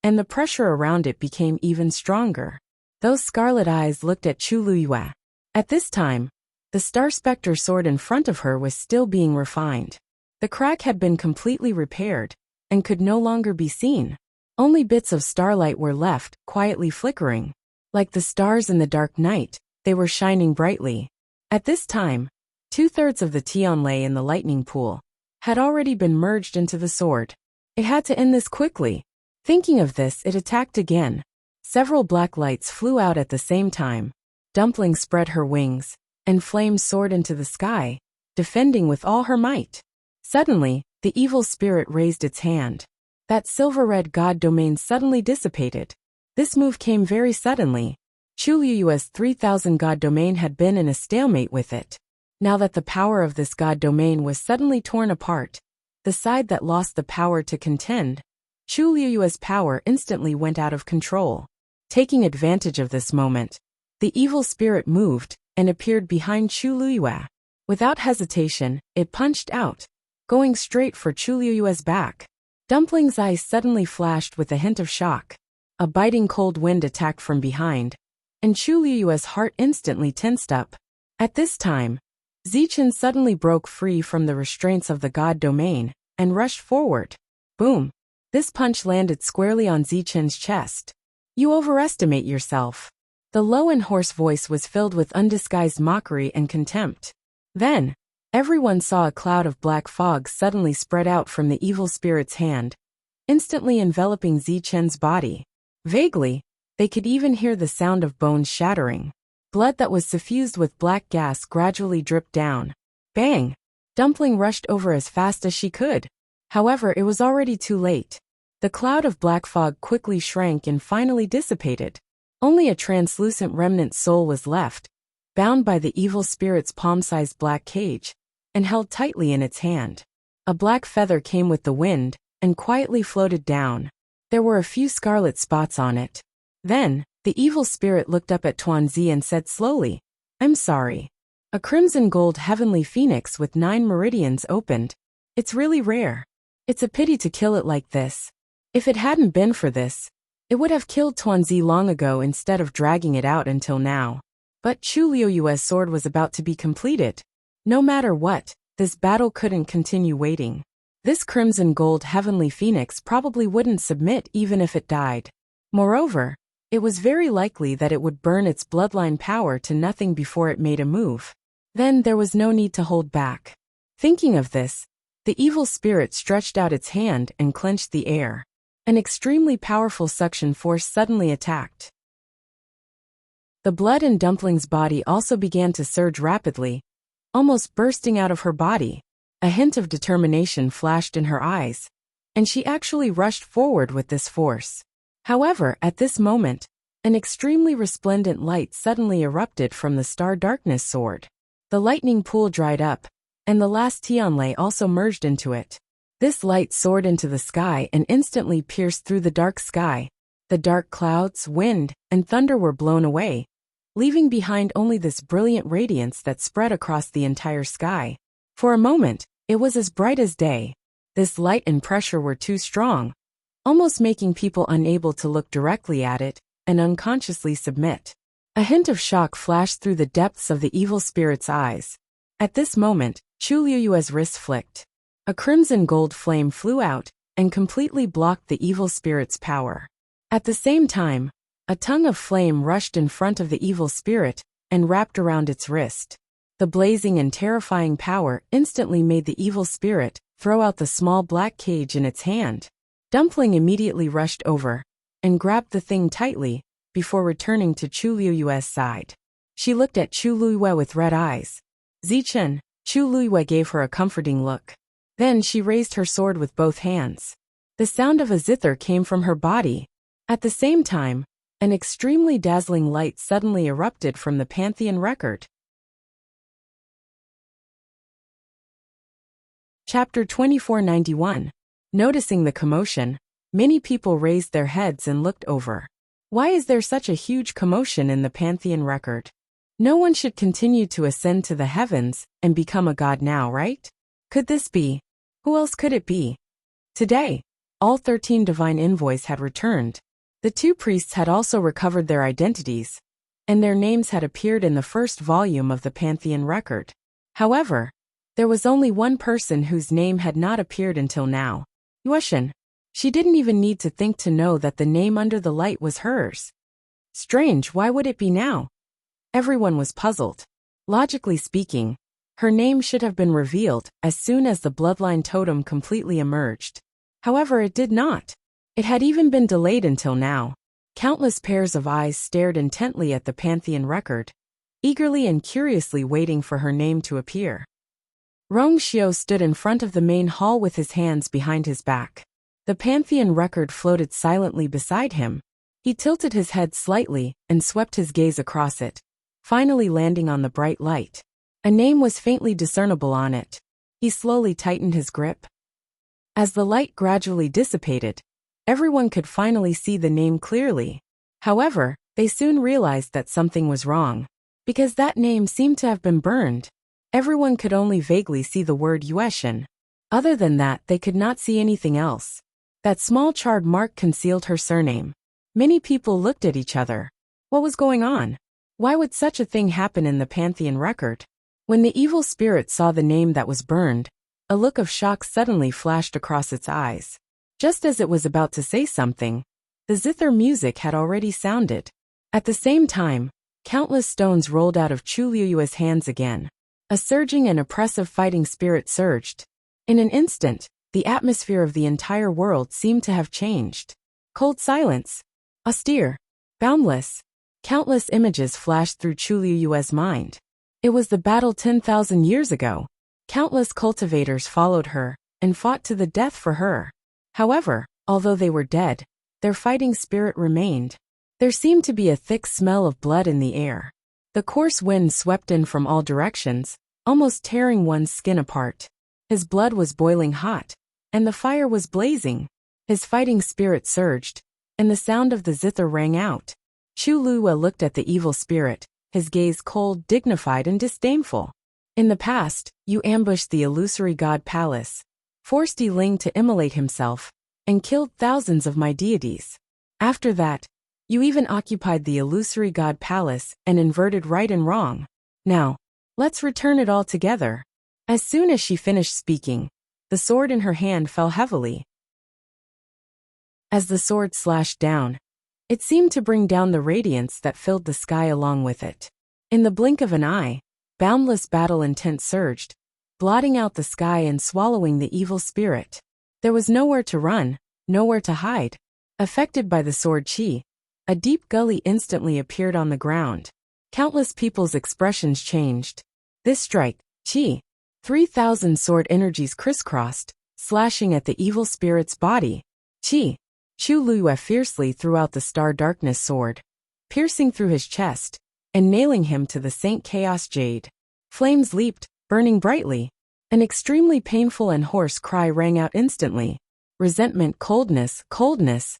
and the pressure around it became even stronger. Those scarlet eyes looked at Chu Luyue. At this time, the Star Spectre sword in front of her was still being refined. The crack had been completely repaired, and could no longer be seen. Only bits of starlight were left, quietly flickering. Like the stars in the dark night, they were shining brightly. At this time, 2/3 of the Tian lei in the lightning pool had already been merged into the sword. It had to end this quickly. Thinking of this, it attacked again. Several black lights flew out at the same time. Dumpling spread her wings, and flames soared into the sky, defending with all her might. Suddenly, the evil spirit raised its hand. That silver-red god domain suddenly dissipated. This move came very suddenly. Chuluyue's 3000 god domain had been in a stalemate with it. Now that the power of this god domain was suddenly torn apart, the side that lost the power to contend, Chuluyue's power instantly went out of control. Taking advantage of this moment, the evil spirit moved and appeared behind Chuluyue. Without hesitation, it punched out, going straight for Chuluyue's back. Dumpling's eyes suddenly flashed with a hint of shock. A biting cold wind attacked from behind, and Chuluyue's heart instantly tensed up. At this time, Zichen suddenly broke free from the restraints of the god domain and rushed forward. Boom! This punch landed squarely on Zichen's chest. You overestimate yourself. The low and hoarse voice was filled with undisguised mockery and contempt. Then, everyone saw a cloud of black fog suddenly spread out from the evil spirit's hand, instantly enveloping Zichen's body. Vaguely, they could even hear the sound of bones shattering. Blood that was suffused with black gas gradually dripped down. Bang! Dumpling rushed over as fast as she could. However, it was already too late. The cloud of black fog quickly shrank and finally dissipated. Only a translucent remnant soul was left, bound by the evil spirit's palm-sized black cage, and held tightly in its hand. A black feather came with the wind, and quietly floated down. There were a few scarlet spots on it. Then, the evil spirit looked up at Tuanzi and said slowly, "I'm sorry." A crimson gold heavenly phoenix with 9 meridians opened. It's really rare. It's a pity to kill it like this. If it hadn't been for this, it would have killed Tuanzi long ago instead of dragging it out until now. But Chuluyue's sword was about to be completed. No matter what, this battle couldn't continue waiting. This crimson gold heavenly phoenix probably wouldn't submit even if it died. Moreover, it was very likely that it would burn its bloodline power to nothing before it made a move. Then there was no need to hold back. Thinking of this, the evil spirit stretched out its hand and clenched the air. An extremely powerful suction force suddenly attacked. The blood in Dumpling's body also began to surge rapidly, almost bursting out of her body. A hint of determination flashed in her eyes, and she actually rushed forward with this force. However, at this moment, an extremely resplendent light suddenly erupted from the star darkness sword. The lightning pool dried up, and the last Tianlei also merged into it. This light soared into the sky and instantly pierced through the dark sky. The dark clouds, wind, and thunder were blown away, leaving behind only this brilliant radiance that spread across the entire sky. For a moment, it was as bright as day. This light and pressure were too strong, almost making people unable to look directly at it and unconsciously submit. A hint of shock flashed through the depths of the evil spirit's eyes. At this moment, Chuluyue's wrist flicked. A crimson gold flame flew out and completely blocked the evil spirit's power. At the same time, a tongue of flame rushed in front of the evil spirit and wrapped around its wrist. The blazing and terrifying power instantly made the evil spirit throw out the small black cage in its hand. Dumpling immediately rushed over and grabbed the thing tightly before returning to Chuluyue's side. She looked at Chuluyue with red eyes. "Zichen," Chuluyue gave her a comforting look. Then she raised her sword with both hands. The sound of a zither came from her body. At the same time, an extremely dazzling light suddenly erupted from the Pantheon record. Chapter 2491. Noticing the commotion, many people raised their heads and looked over. Why is there such a huge commotion in the Pantheon record? No one should continue to ascend to the heavens and become a god now, right? Could this be? Who else could it be? Today, all 13 divine envoys had returned. The 2 priests had also recovered their identities, and their names had appeared in the first volume of the Pantheon record. However, there was only one person whose name had not appeared until now. Yueshan. She didn't even need to think to know that the name under the light was hers. Strange, why would it be now? Everyone was puzzled. Logically speaking, her name should have been revealed as soon as the bloodline totem completely emerged. However, it did not. It had even been delayed until now. Countless pairs of eyes stared intently at the Pantheon record, eagerly and curiously waiting for her name to appear. Rong Xiao stood in front of the main hall with his hands behind his back. The Pantheon record floated silently beside him. He tilted his head slightly and swept his gaze across it, finally landing on the bright light. A name was faintly discernible on it. He slowly tightened his grip. As the light gradually dissipated, everyone could finally see the name clearly. However, they soon realized that something was wrong, because that name seemed to have been burned. Everyone could only vaguely see the word Yueshan. Other than that, they could not see anything else. That small charred mark concealed her surname. Many people looked at each other. What was going on? Why would such a thing happen in the Pantheon record? When the evil spirit saw the name that was burned, a look of shock suddenly flashed across its eyes. Just as it was about to say something, the zither music had already sounded. At the same time, countless stones rolled out of Chu Liyue's hands again. A surging and oppressive fighting spirit surged. In an instant, the atmosphere of the entire world seemed to have changed. Cold silence. Austere. Boundless. Countless images flashed through Chu Liyue's mind. It was the battle 10,000 years ago. Countless cultivators followed her and fought to the death for her. However, although they were dead, their fighting spirit remained. There seemed to be a thick smell of blood in the air. The coarse wind swept in from all directions, almost tearing one's skin apart. His blood was boiling hot, and the fire was blazing. His fighting spirit surged, and the sound of the zither rang out. Chu Liyue looked at the evil spirit, his gaze cold, dignified, and disdainful. In the past, you ambushed the illusory god palace, forced Yi Ling to immolate himself, and killed thousands of my deities. After that, you even occupied the illusory god palace and inverted right and wrong. Now, let's return it all together. As soon as she finished speaking, the sword in her hand fell heavily. As the sword slashed down, it seemed to bring down the radiance that filled the sky along with it. In the blink of an eye, boundless battle intent surged, blotting out the sky and swallowing the evil spirit. There was nowhere to run, nowhere to hide. Affected by the sword chi, a deep gully instantly appeared on the ground. Countless people's expressions changed. This strike, chi, 3,000 sword energies crisscrossed, slashing at the evil spirit's body. Chi. Chu Liyue fiercely threw out the star darkness sword, piercing through his chest, and nailing him to the Saint Chaos Jade. Flames leaped, burning brightly. An extremely painful and hoarse cry rang out instantly. Resentment, coldness, coldness.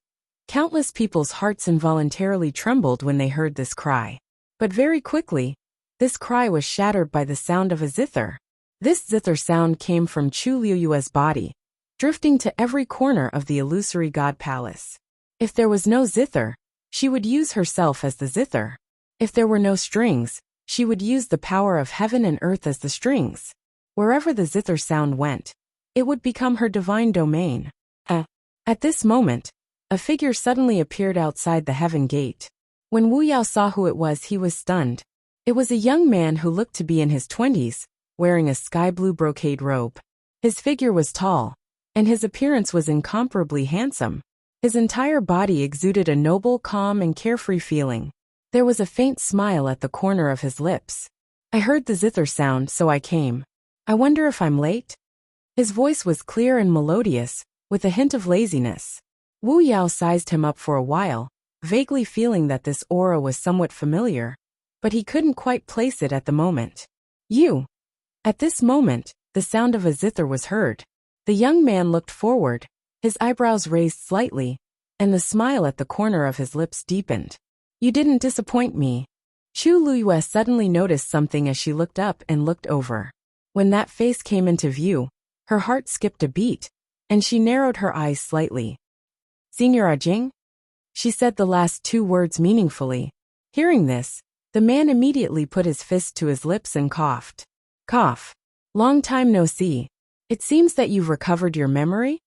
Countless people's hearts involuntarily trembled when they heard this cry. But very quickly, this cry was shattered by the sound of a zither. This zither sound came from Chu Liyue's body, drifting to every corner of the illusory god palace. If there was no zither, she would use herself as the zither. If there were no strings, she would use the power of heaven and earth as the strings. Wherever the zither sound went, it would become her divine domain. At this moment, a figure suddenly appeared outside the heaven gate. When Wu Yao saw who it was, he was stunned. It was a young man who looked to be in his 20s, wearing a sky-blue brocade robe. His figure was tall, and his appearance was incomparably handsome. His entire body exuded a noble, calm, and carefree feeling. There was a faint smile at the corner of his lips. I heard the zither sound, so I came. I wonder if I'm late? His voice was clear and melodious, with a hint of laziness. Wu Yao sized him up for a while, vaguely feeling that this aura was somewhat familiar, but he couldn't quite place it at the moment. You. At this moment, the sound of a zither was heard. The young man looked forward, his eyebrows raised slightly, and the smile at the corner of his lips deepened. You didn't disappoint me. Chu Liyue suddenly noticed something as she looked up and looked over. When that face came into view, her heart skipped a beat, and she narrowed her eyes slightly. Senior Jing? She said the last two words meaningfully. Hearing this, the man immediately put his fist to his lips and coughed. Cough. Long time no see. It seems that you've recovered your memory?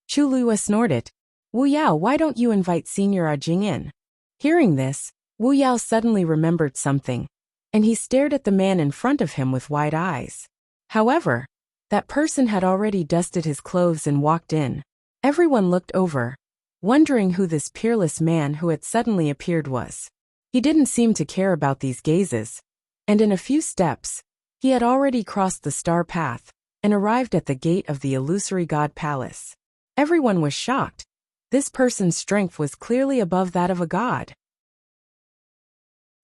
Chu Liyue snorted. Wu Yao, why don't you invite Senior Jing in? Hearing this, Wu Yao suddenly remembered something, and he stared at the man in front of him with wide eyes. However, that person had already dusted his clothes and walked in. Everyone looked over, wondering who this peerless man who had suddenly appeared was. He didn't seem to care about these gazes, and in a few steps, he had already crossed the star path and arrived at the gate of the illusory god palace. Everyone was shocked. This person's strength was clearly above that of a god.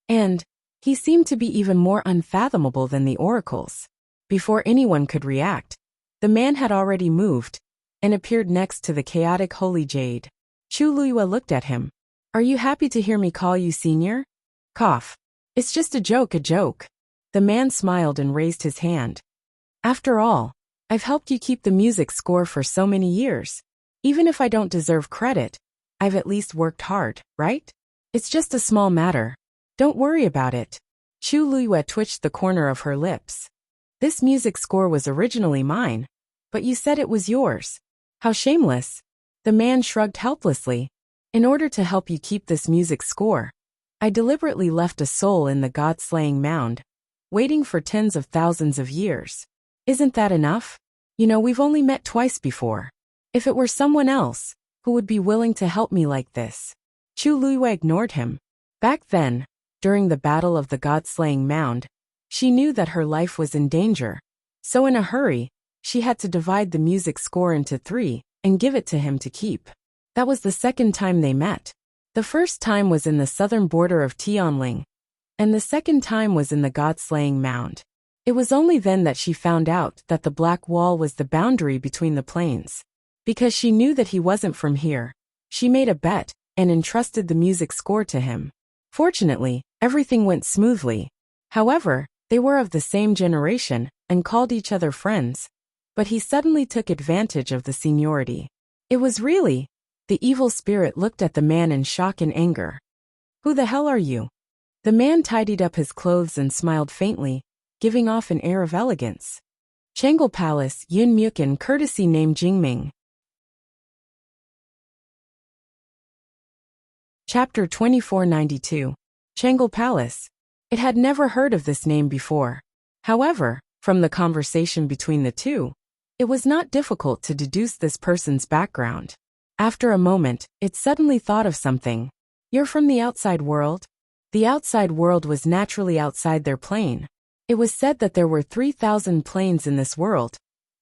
And he seemed to be even more unfathomable than the oracles. Before anyone could react, the man had already moved and appeared next to the chaotic holy jade. Chu Luiyue looked at him. Are you happy to hear me call you senior? Cough. It's just a joke. The man smiled and raised his hand. After all, I've helped you keep the music score for so many years. Even if I don't deserve credit, I've at least worked hard, right? It's just a small matter. Don't worry about it. Chu Luiyue twitched the corner of her lips. This music score was originally mine, but you said it was yours. How shameless. The man shrugged helplessly. In order to help you keep this music score, I deliberately left a soul in the god-slaying mound, waiting for tens of thousands of years. Isn't that enough? You know, we've only met twice before. If it were someone else, who would be willing to help me like this? Chu Luiyue ignored him. Back then, during the battle of the god-slaying mound, she knew that her life was in danger. So in a hurry, she had to divide the music score into 3 and give it to him to keep. That was the second time they met. The first time was in the southern border of Tianling, and the second time was in the god-slaying mound. It was only then that she found out that the black wall was the boundary between the plains. Because she knew that he wasn't from here, she made a bet and entrusted the music score to him. Fortunately, everything went smoothly. However, they were of the same generation and called each other friends, but he suddenly took advantage of the seniority. It was really... The evil spirit looked at the man in shock and anger. Who the hell are you? The man tidied up his clothes and smiled faintly, giving off an air of elegance. Changel Palace, Yun Mukin, courtesy name Jingming. Chapter 2492. Changel Palace. It had never heard of this name before. However, from the conversation between the two, it was not difficult to deduce this person's background. After a moment, it suddenly thought of something. You're from the outside world? The outside world was naturally outside their plane. It was said that there were 3,000 planes in this world,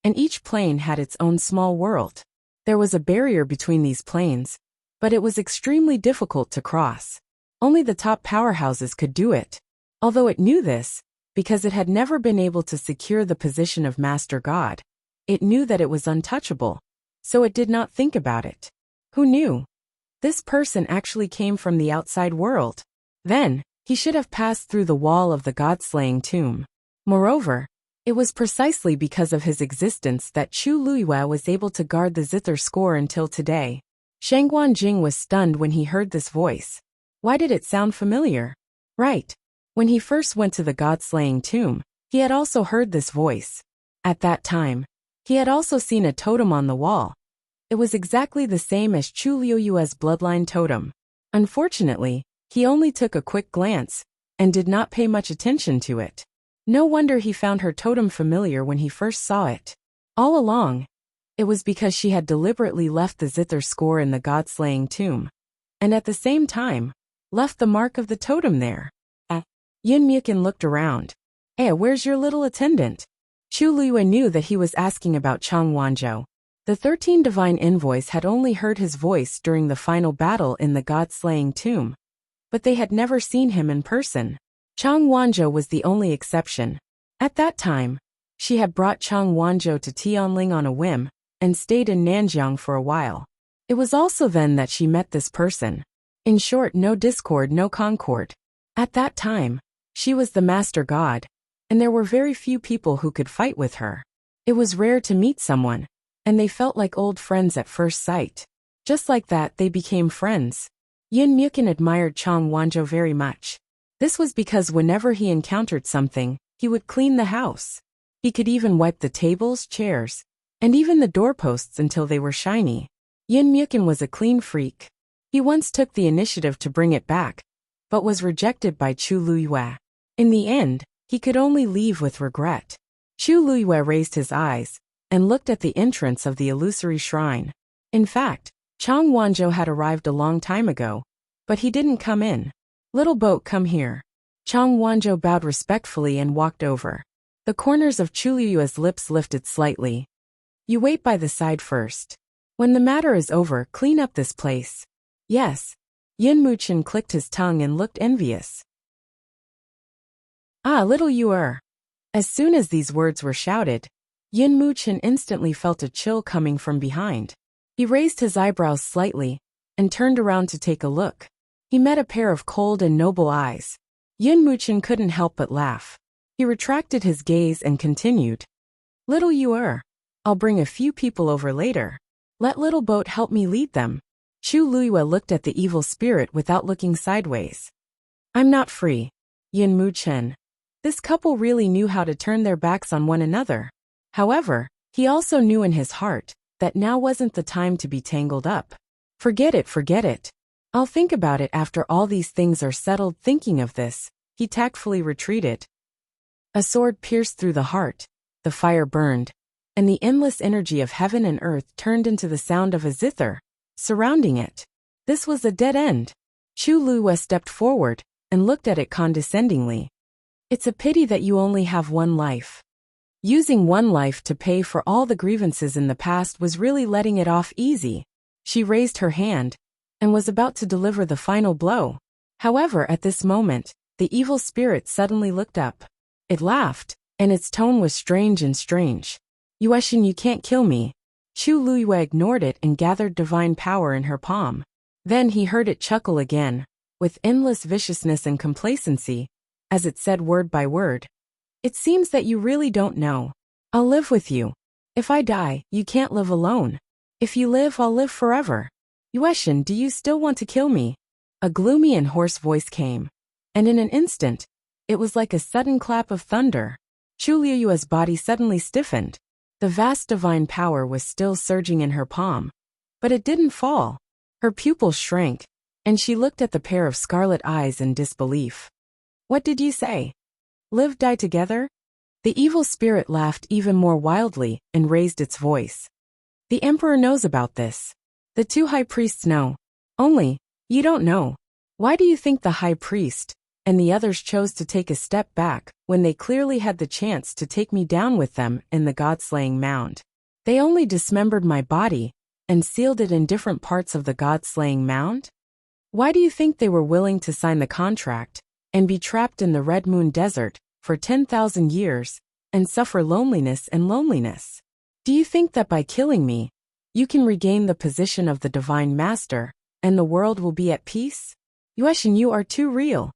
and each plane had its own small world. There was a barrier between these planes, but it was extremely difficult to cross. Only the top powerhouses could do it. Although it knew this, because it had never been able to secure the position of Master God, it knew that it was untouchable. So it did not think about it. Who knew? This person actually came from the outside world. Then, he should have passed through the wall of the god-slaying tomb. Moreover, it was precisely because of his existence that Chu Luiyue was able to guard the zither score until today. Shang Guanjing was stunned when he heard this voice. Why did it sound familiar? Right. When he first went to the god-slaying tomb, he had also heard this voice. At that time, he had also seen a totem on the wall. It was exactly the same as Chu Luiyue's bloodline totem. Unfortunately, he only took a quick glance and did not pay much attention to it. No wonder he found her totem familiar when he first saw it. All along, it was because she had deliberately left the zither score in the god-slaying tomb, and at the same time, left the mark of the totem there. Yun Mukin looked around. Where's your little attendant? Chu Luiyue knew that he was asking about Chang Wanzhou. The 13 divine envoys had only heard his voice during the final battle in the god-slaying tomb, but they had never seen him in person. Chang Wanzhou was the only exception. At that time, she had brought Chang Wanzhou to Tianling on a whim and stayed in Nanjiang for a while. It was also then that she met this person. In short, no discord, no concord. At that time, she was the master god, and there were very few people who could fight with her. It was rare to meet someone, and they felt like old friends at first sight. Just like that, they became friends. Yun Mukin admired Chang Wanzhou very much. This was because whenever he encountered something, he would clean the house. He could even wipe the tables, chairs, and even the doorposts until they were shiny. Yun Mukin was a clean freak. He once took the initiative to bring it back, but was rejected by Chu Luiyue. In the end, he could only leave with regret. Chu Luiyue raised his eyes and looked at the entrance of the illusory shrine. In fact, Chang Wanzhou had arrived a long time ago, but he didn't come in. Little boat, come here. Chang Wanzhou bowed respectfully and walked over. The corners of Chu Liyue's lips lifted slightly. You wait by the side first. When the matter is over, clean up this place. Yes. Yin Muchen clicked his tongue and looked envious. Ah, little Yuer. As soon as these words were shouted, Yin Muchen instantly felt a chill coming from behind. He raised his eyebrows slightly and turned around to take a look. He met a pair of cold and noble eyes. Yin Muchen couldn't help but laugh. He retracted his gaze and continued. Little Yuer, I'll bring a few people over later. Let little boat help me lead them. Chu Liyue looked at the evil spirit without looking sideways. I'm not free. Yin Muchen. This couple really knew how to turn their backs on one another. However, he also knew in his heart that now wasn't the time to be tangled up. Forget it. I'll think about it after all these things are settled. Thinking of this, he tactfully retreated. A sword pierced through the heart, the fire burned, and the endless energy of heaven and earth turned into the sound of a zither, surrounding it. This was a dead end. Chu Liyue stepped forward and looked at it condescendingly. It's a pity that you only have one life. Using one life to pay for all the grievances in the past was really letting it off easy. She raised her hand and was about to deliver the final blow. However, at this moment, the evil spirit suddenly looked up. It laughed, and its tone was strange. Yueshin, you can't kill me. Chu Liyue ignored it and gathered divine power in her palm. Then he heard it chuckle again, with endless viciousness and complacency, as it said word by word. It seems that you really don't know. I'll live with you. If I die, you can't live alone. If you live, I'll live forever. Yueshin, do you still want to kill me? A gloomy and hoarse voice came. And in an instant, it was like a sudden clap of thunder. Chu Liyue's body suddenly stiffened. The vast divine power was still surging in her palm. But it didn't fall. Her pupils shrank, and she looked at the pair of scarlet eyes in disbelief. What did you say? Live, die together? The evil spirit laughed even more wildly and raised its voice. The emperor knows about this. The two high priests know. Only, you don't know. Why do you think the high priest and the others chose to take a step back when they clearly had the chance to take me down with them in the god-slaying mound? They only dismembered my body and sealed it in different parts of the god-slaying mound? Why do you think they were willing to sign the contract and be trapped in the Red Moon Desert for 10,000 years and suffer loneliness? Do you think that by killing me, you can regain the position of the Divine Master and the world will be at peace? Yueshin, you are too real.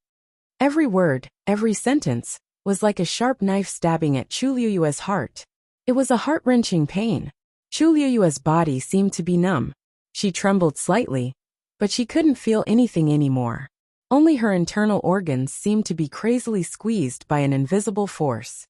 Every word, every sentence, was like a sharp knife stabbing at Chu Liyue's heart. It was a heart-wrenching pain. Chu Liyue's body seemed to be numb. She trembled slightly, but she couldn't feel anything anymore. Only her internal organs seemed to be crazily squeezed by an invisible force.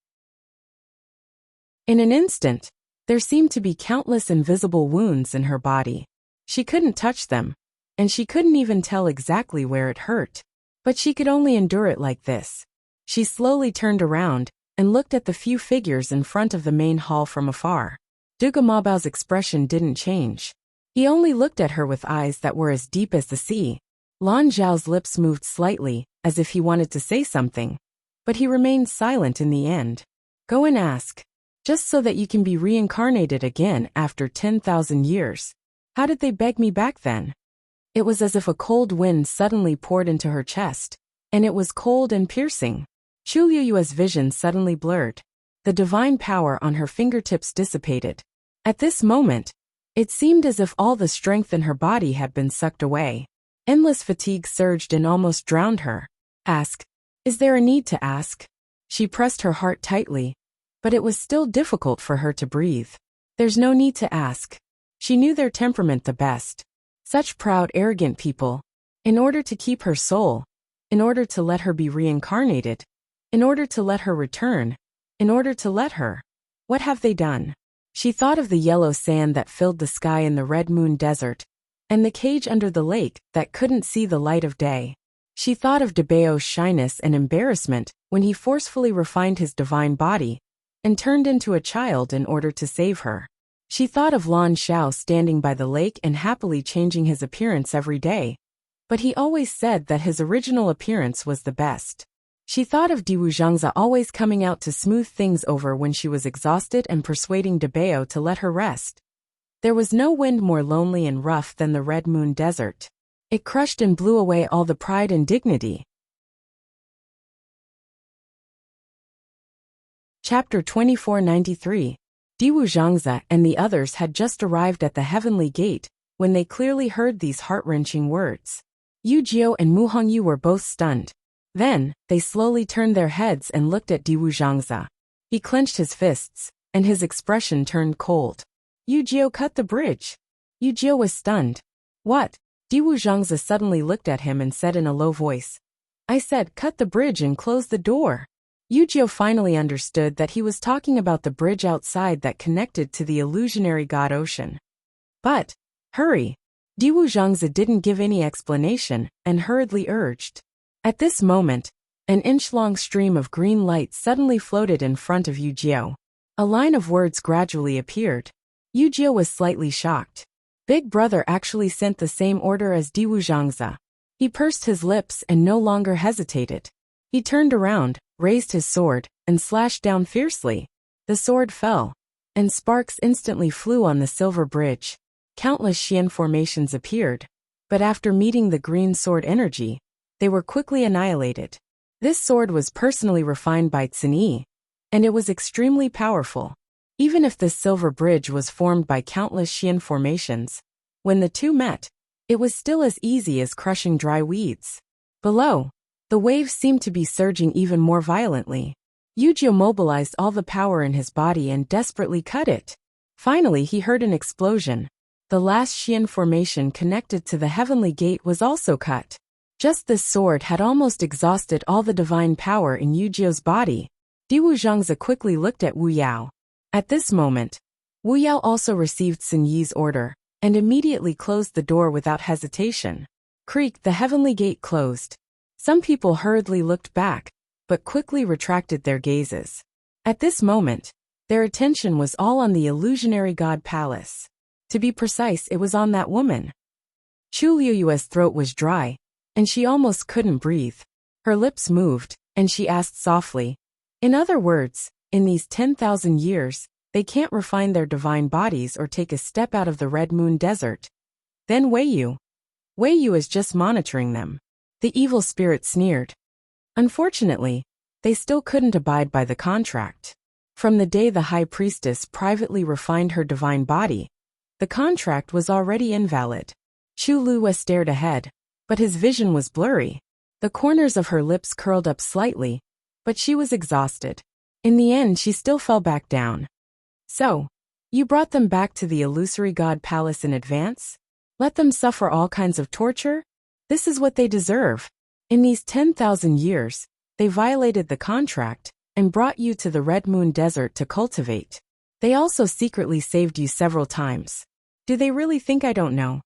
In an instant, there seemed to be countless invisible wounds in her body. She couldn't touch them, and she couldn't even tell exactly where it hurt. But she could only endure it like this. She slowly turned around and looked at the few figures in front of the main hall from afar. Duga Mabao's expression didn't change. He only looked at her with eyes that were as deep as the sea. Lan Zhao's lips moved slightly, as if he wanted to say something, but he remained silent in the end. Go and ask. Just so that you can be reincarnated again after 10,000 years. How did they beg me back then? It was as if a cold wind suddenly poured into her chest, and it was cold and piercing. Chu Liyue's vision suddenly blurred. The divine power on her fingertips dissipated. At this moment, it seemed as if all the strength in her body had been sucked away. Endless fatigue surged and almost drowned her. Ask. Is there a need to ask? She pressed her heart tightly, but it was still difficult for her to breathe. There's no need to ask. She knew their temperament the best. Such proud, arrogant people. In order to keep her soul, in order to let her be reincarnated, in order to let her return, in order to let her. What have they done? She thought of the yellow sand that filled the sky in the Red Moon Desert, and the cage under the lake that couldn't see the light of day. She thought of Debao's shyness and embarrassment when he forcefully refined his divine body and turned into a child in order to save her. She thought of Lan Xiao standing by the lake and happily changing his appearance every day. But he always said that his original appearance was the best. She thought of Diwu Zhangzi always coming out to smooth things over when she was exhausted and persuading Debao to let her rest. There was no wind more lonely and rough than the Red Moon Desert. It crushed and blew away all the pride and dignity. Chapter 2493. Diwu Zhangzi and the others had just arrived at the heavenly gate when they clearly heard these heart-wrenching words. Yu Jiao and Mu Hongyu were both stunned. Then, they slowly turned their heads and looked at Diwu Zhangzi. He clenched his fists, and his expression turned cold. Yu Jiao cut the bridge. Yu Jiao was stunned. What? Diwu Zhangzi suddenly looked at him and said in a low voice. I said cut the bridge and close the door. Yu Jiao finally understood that he was talking about the bridge outside that connected to the illusionary god ocean. But, hurry. Diwu Zhangzi didn't give any explanation and hurriedly urged. At this moment, an inch-long stream of green light suddenly floated in front of Yu Jiao. A line of words gradually appeared. Yu Jiao was slightly shocked. Big Brother actually sent the same order as Diwu Zhangzi. He pursed his lips and no longer hesitated. He turned around, raised his sword, and slashed down fiercely. The sword fell, and sparks instantly flew on the silver bridge. Countless Xian formations appeared, but after meeting the green sword energy, they were quickly annihilated. This sword was personally refined by Cin Yi, and it was extremely powerful. Even if this silver bridge was formed by countless Xian formations, when the two met, it was still as easy as crushing dry weeds. Below, the waves seemed to be surging even more violently. Yu Jiao mobilized all the power in his body and desperately cut it. Finally, he heard an explosion. The last Xian formation connected to the heavenly gate was also cut. Just this sword had almost exhausted all the divine power in Yu Jiao's body. Diwu Zhangzi quickly looked at Wu Yao. At this moment, Wu Yao also received Cin Yi's order, and immediately closed the door without hesitation. Creak, the heavenly gate closed. Some people hurriedly looked back, but quickly retracted their gazes. At this moment, their attention was all on the illusionary god palace. To be precise, it was on that woman. Chu Liuyue's throat was dry, and she almost couldn't breathe. Her lips moved, and she asked softly, in other words, in these 10,000 years, they can't refine their divine bodies or take a step out of the Red Moon Desert. Then Wei Yu is just monitoring them. The evil spirit sneered. Unfortunately, they still couldn't abide by the contract. From the day the high priestess privately refined her divine body, the contract was already invalid. Chu Liyue stared ahead, but his vision was blurry. The corners of her lips curled up slightly, but she was exhausted. In the end, she still fell back down. So, you brought them back to the illusory god palace in advance? Let them suffer all kinds of torture? This is what they deserve. In these 10,000 years, they violated the contract and brought you to the Red Moon Desert to cultivate. They also secretly saved you several times. Do they really think I don't know?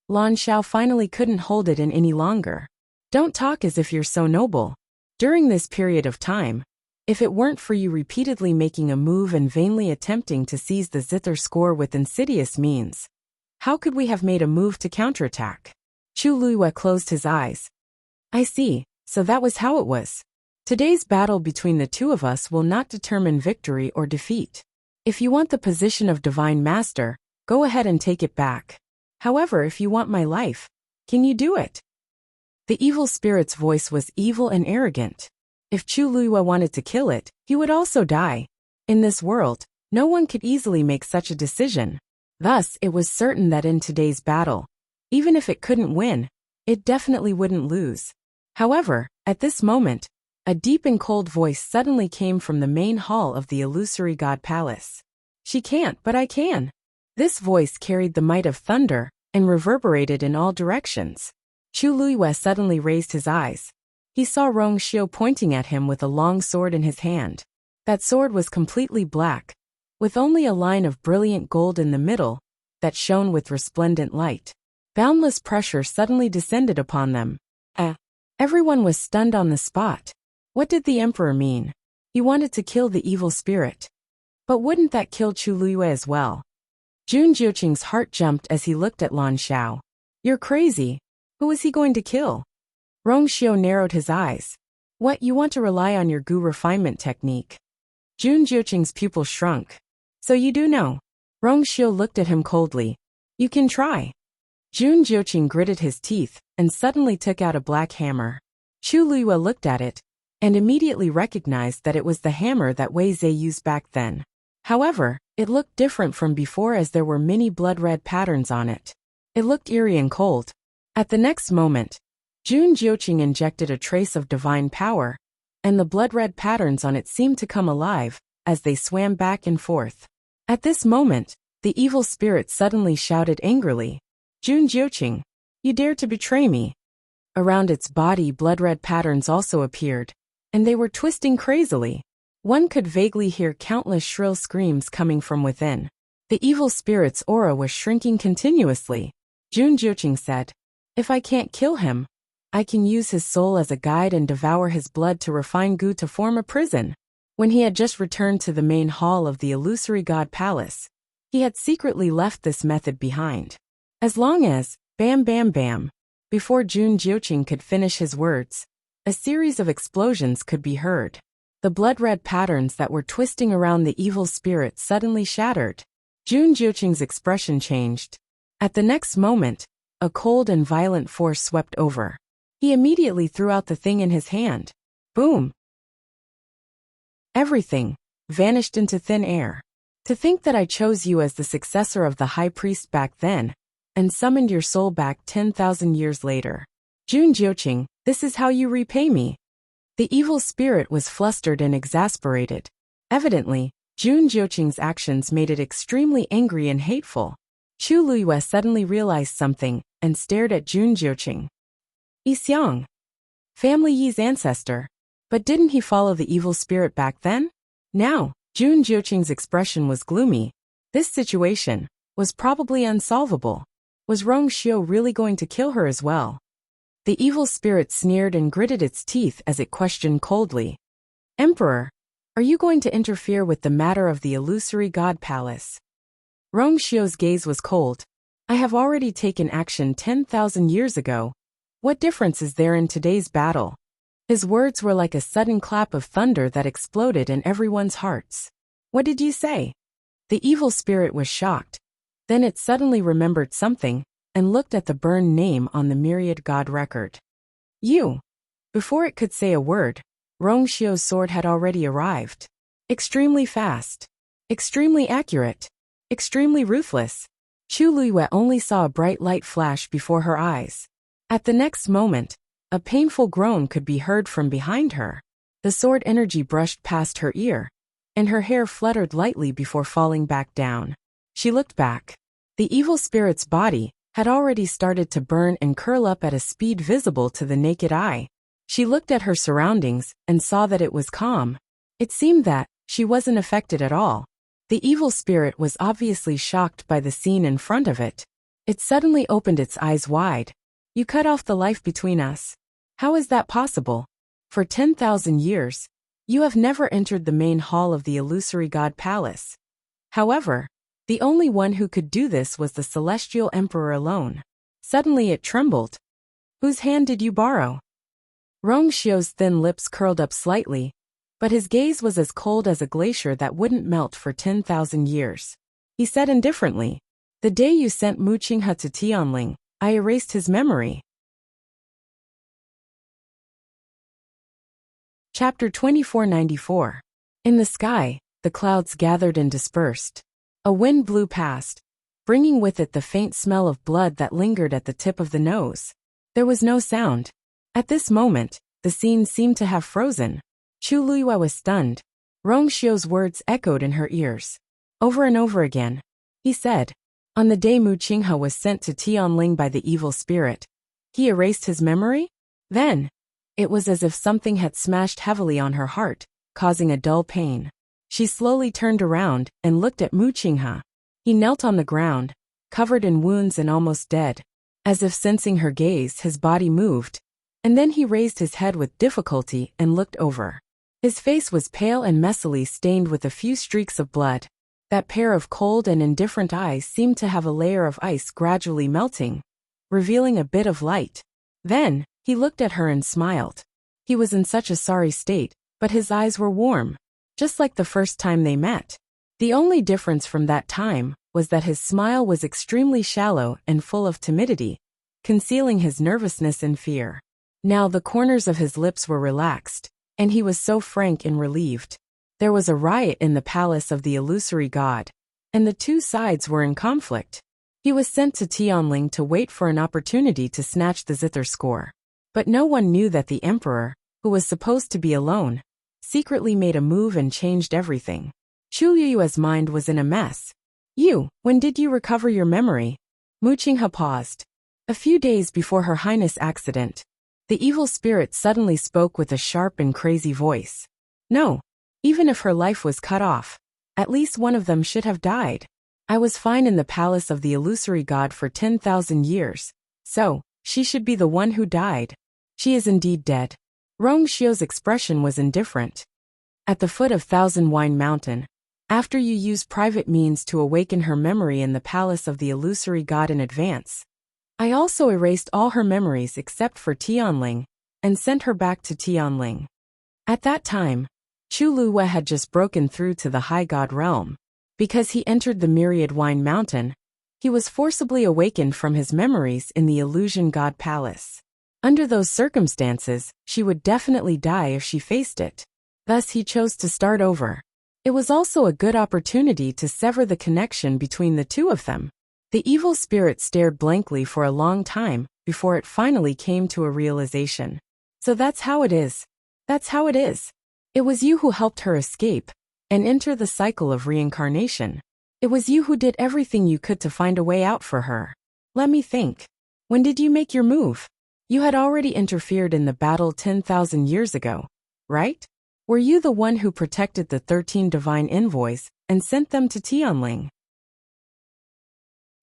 Lan Xiao finally couldn't hold it in any longer. Don't talk as if you're so noble. During this period of time, if it weren't for you repeatedly making a move and vainly attempting to seize the zither score with insidious means, how could we have made a move to counterattack? Chu Liyue closed his eyes. I see, so that was how it was. Today's battle between the two of us will not determine victory or defeat. If you want the position of Divine Master, go ahead and take it back. However, if you want my life, can you do it? The evil spirit's voice was evil and arrogant. If Chu Liyue wanted to kill it, he would also die. In this world, no one could easily make such a decision. Thus, it was certain that in today's battle, even if it couldn't win, it definitely wouldn't lose. However, at this moment, a deep and cold voice suddenly came from the main hall of the illusory god palace. She can't, but I can. This voice carried the might of thunder and reverberated in all directions. Chu Liyue suddenly raised his eyes. He saw Rong Xiu pointing at him with a long sword in his hand. That sword was completely black, with only a line of brilliant gold in the middle that shone with resplendent light. Boundless pressure suddenly descended upon them. Everyone was stunned on the spot. What did the emperor mean? He wanted to kill the evil spirit. But wouldn't that kill Chu Liyue as well? Jun Jiuqing's heart jumped as he looked at Lan Xiao. You're crazy. Who is he going to kill? Rong Xiao narrowed his eyes. What, you want to rely on your gu refinement technique? Jun Jiuqing's pupil shrunk. So you do know? Rong Xiao looked at him coldly. You can try. Jun Jiuqing gritted his teeth and suddenly took out a black hammer. Chu Liyue looked at it and immediately recognized that it was the hammer that Wei Zhe used back then. However, it looked different from before as there were many blood-red patterns on it. It looked eerie and cold. At the next moment, Jun Jiuqing injected a trace of divine power, and the blood-red patterns on it seemed to come alive as they swam back and forth. At this moment, the evil spirit suddenly shouted angrily, Jun Jiuqing, you dare to betray me. Around its body, blood-red patterns also appeared, and they were twisting crazily. One could vaguely hear countless shrill screams coming from within. The evil spirit's aura was shrinking continuously. Jun Jiuqing said, if I can't kill him, I can use his soul as a guide and devour his blood to refine gu to form a prison. When he had just returned to the main hall of the illusory god palace, he had secretly left this method behind. As long as, bam bam bam, before Jun Jiuqing could finish his words, a series of explosions could be heard. The blood-red patterns that were twisting around the evil spirit suddenly shattered. Jun Jiuqing's expression changed. At the next moment, a cold and violent force swept over. He immediately threw out the thing in his hand. Boom! Everything vanished into thin air. To think that I chose you as the successor of the high priest back then, and summoned your soul back 10,000 years later. Jun Jiuqing, this is how you repay me. The evil spirit was flustered and exasperated. Evidently, Jun Jiuqing's actions made it extremely angry and hateful. Chu Liyue suddenly realized something and stared at Jun Jiuqing. Yi Xiang, Family Yi's ancestor. But didn't he follow the evil spirit back then? Now, Jun Jiuqing's expression was gloomy. This situation was probably unsolvable. Was Rong Xiao really going to kill her as well? The evil spirit sneered and gritted its teeth as it questioned coldly. Emperor, are you going to interfere with the matter of the illusory god palace? Rong Xiao's gaze was cold. I have already taken action 10,000 years ago. What difference is there in today's battle? His words were like a sudden clap of thunder that exploded in everyone's hearts. What did you say? The evil spirit was shocked. Then it suddenly remembered something and looked at the burned name on the myriad god record. You. Before it could say a word, Rong Xiao's sword had already arrived. Extremely fast. Extremely accurate. Extremely ruthless. Chu Liyue only saw a bright light flash before her eyes. At the next moment, a painful groan could be heard from behind her. The sword energy brushed past her ear, and her hair fluttered lightly before falling back down. She looked back. The evil spirit's body had already started to burn and curl up at a speed visible to the naked eye. She looked at her surroundings and saw that it was calm. It seemed that she wasn't affected at all. The evil spirit was obviously shocked by the scene in front of it. It suddenly opened its eyes wide. You cut off the life between us. How is that possible? For 10,000 years, you have never entered the main hall of the illusory god palace. However, the only one who could do this was the celestial emperor alone. Suddenly it trembled. Whose hand did you borrow? Rong Xiao's thin lips curled up slightly, but his gaze was as cold as a glacier that wouldn't melt for 10,000 years. He said indifferently, the day you sent Mu Qinghe to Tianling, I erased his memory. Chapter 2494. In the sky, the clouds gathered and dispersed. A wind blew past, bringing with it the faint smell of blood that lingered at the tip of the nose. There was no sound. At this moment, the scene seemed to have frozen. Chu Liyue was stunned. Rong Xiao's words echoed in her ears. Over and over again. He said, on the day Mu Qinghe was sent to Tianling by the evil spirit, he erased his memory? Then, it was as if something had smashed heavily on her heart, causing a dull pain. She slowly turned around and looked at Mu Qinghe. He knelt on the ground, covered in wounds and almost dead. As if sensing her gaze, his body moved, and then he raised his head with difficulty and looked over. His face was pale and messily stained with a few streaks of blood. That pair of cold and indifferent eyes seemed to have a layer of ice gradually melting, revealing a bit of light. Then, he looked at her and smiled. He was in such a sorry state, but his eyes were warm, just like the first time they met. The only difference from that time was that his smile was extremely shallow and full of timidity, concealing his nervousness and fear. Now the corners of his lips were relaxed, and he was so frank and relieved. There was a riot in the palace of the illusory god, and the two sides were in conflict. He was sent to Tianling to wait for an opportunity to snatch the zither score. But no one knew that the emperor, who was supposed to be alone, secretly made a move and changed everything. Chu Yue's mind was in a mess. When did you recover your memory? Mu Qinghe paused. A few days before Her Highness' accident. The evil spirit suddenly spoke with a sharp and crazy voice. No. Even if her life was cut off, at least one of them should have died. I was fine in the palace of the illusory god for 10,000 years, so, she should be the one who died. She is indeed dead. Rong Xiu's expression was indifferent. At the foot of Thousand Wine Mountain, after you used private means to awaken her memory in the palace of the illusory god in advance, I also erased all her memories except for Tianling, and sent her back to Tianling. At that time, Chu Lue had just broken through to the high god realm. Because he entered the Myriad Wine Mountain, he was forcibly awakened from his memories in the illusion god palace. Under those circumstances, she would definitely die if she faced it. Thus he chose to start over. It was also a good opportunity to sever the connection between the two of them. The evil spirit stared blankly for a long time before it finally came to a realization. So that's how it is. That's how it is. It was you who helped her escape and enter the cycle of reincarnation. It was you who did everything you could to find a way out for her. Let me think. When did you make your move? You had already interfered in the battle 10,000 years ago, right? Were you the one who protected the 13 divine envoys and sent them to Tianling?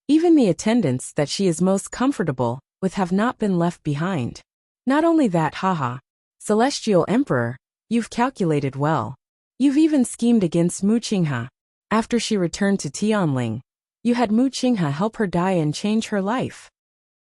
Even the attendants that she is most comfortable with have not been left behind. Not only that, haha. Celestial Emperor, you've calculated well. You've even schemed against Mu Qinghe. After she returned to Tianling, you had Mu Qinghe help her die and change her life.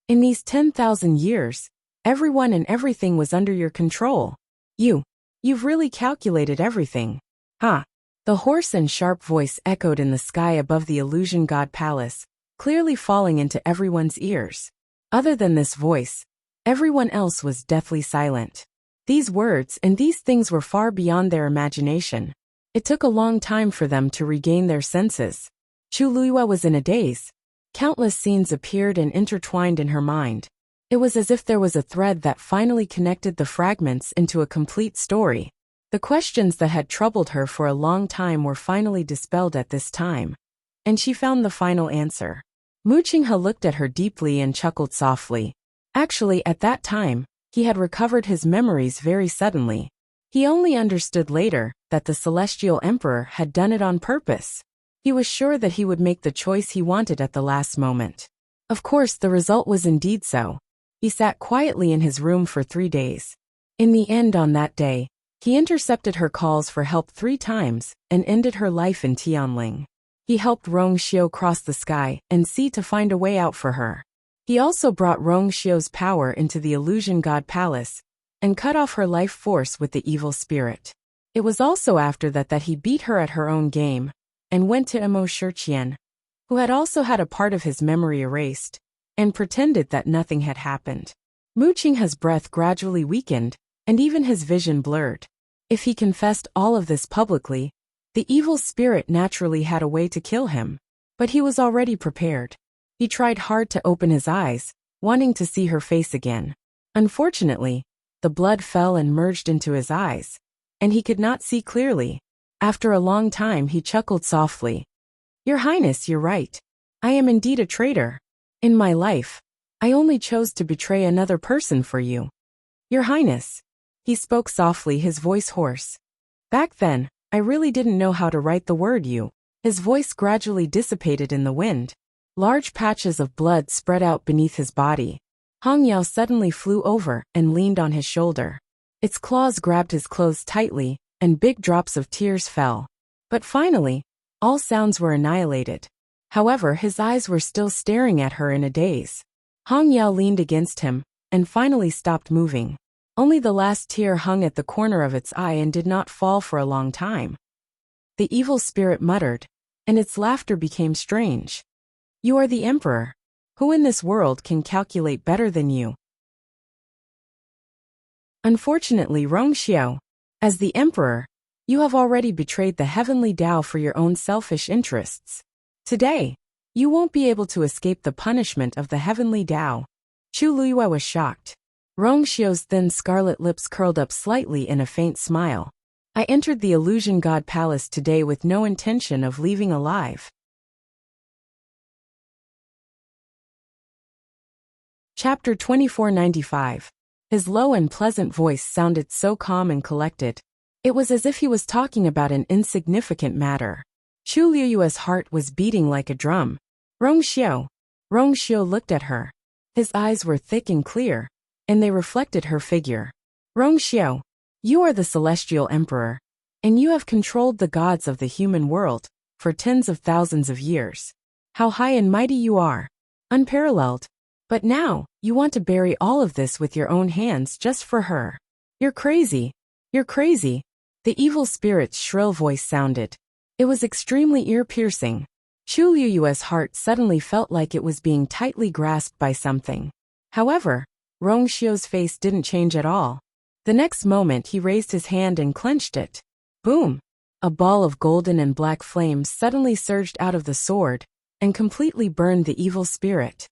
In these 10,000 years, everyone and everything was under your control. You've really calculated everything. Huh? The hoarse and sharp voice echoed in the sky above the illusion god palace, clearly falling into everyone's ears. Other than this voice, everyone else was deathly silent. These words and these things were far beyond their imagination. It took a long time for them to regain their senses. Chu Lue was in a daze. Countless scenes appeared and intertwined in her mind. It was as if there was a thread that finally connected the fragments into a complete story. The questions that had troubled her for a long time were finally dispelled at this time, and she found the final answer. Mu Qinghe looked at her deeply and chuckled softly. Actually, at that time, he had recovered his memories very suddenly. He only understood later that the Celestial Emperor had done it on purpose. He was sure that he would make the choice he wanted at the last moment. Of course, the result was indeed so. He sat quietly in his room for 3 days. In the end, on that day, he intercepted her calls for help 3 times and ended her life in Tianling. He helped Rong Xiu cross the sky and sea to find a way out for her. He also brought Rong Xiu's power into the illusion god palace and cut off her life force with the evil spirit. It was also after that he beat her at her own game and went to Emo Shiqian, who had also had a part of his memory erased, and pretended that nothing had happened. Mu Qinghe's breath gradually weakened, and even his vision blurred. If he confessed all of this publicly, the evil spirit naturally had a way to kill him. But he was already prepared. He tried hard to open his eyes, wanting to see her face again. Unfortunately, the blood fell and merged into his eyes, and he could not see clearly. After a long time he chuckled softly. Your Highness, you're right. I am indeed a traitor. In my life, I only chose to betray another person for you. Your Highness. He spoke softly, his voice hoarse. Back then, I really didn't know how to write the word you. His voice gradually dissipated in the wind. Large patches of blood spread out beneath his body. Hong Yao suddenly flew over and leaned on his shoulder. Its claws grabbed his clothes tightly, and big drops of tears fell. But finally, all sounds were annihilated. However, his eyes were still staring at her in a daze. Hong Yao leaned against him, and finally stopped moving. Only the last tear hung at the corner of its eye and did not fall for a long time. The evil spirit muttered, and its laughter became strange. "You are the emperor. Who in this world can calculate better than you?" "Unfortunately, Rongxiao, as the emperor, you have already betrayed the heavenly Tao for your own selfish interests. Today, you won't be able to escape the punishment of the heavenly Tao." Chu Luiyue was shocked. Rongxiao's thin scarlet lips curled up slightly in a faint smile. "I entered the Illusion God Palace today with no intention of leaving alive." Chapter 2495. His low and pleasant voice sounded so calm and collected. It was as if he was talking about an insignificant matter. Chu Liuyue's heart was beating like a drum. "Rongxiao." Rongxiao looked at her. His eyes were thick and clear, and they reflected her figure. "Rongxiao, you are the celestial emperor, and you have controlled the gods of the human world for tens of thousands of years. How high and mighty you are, unparalleled. But now, you want to bury all of this with your own hands just for her. You're crazy. You're crazy." The evil spirit's shrill voice sounded. It was extremely ear-piercing. Chu Liuyue's heart suddenly felt like it was being tightly grasped by something. However, Rongxiao's face didn't change at all. The next moment he raised his hand and clenched it. Boom! A ball of golden and black flames suddenly surged out of the sword and completely burned the evil spirit.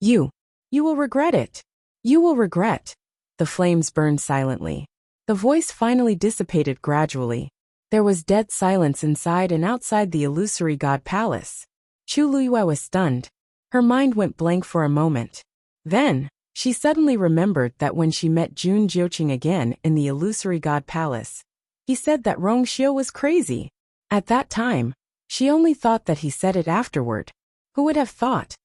You will regret it. You will regret." The flames burned silently. The voice finally dissipated gradually. There was dead silence inside and outside the illusory god palace. Chu Luiyue was stunned. Her mind went blank for a moment. Then, she suddenly remembered that when she met Jun Jiuqing again in the illusory god palace, he said that Rongxiao was crazy. At that time, she only thought that he said it afterward. Who would have thought?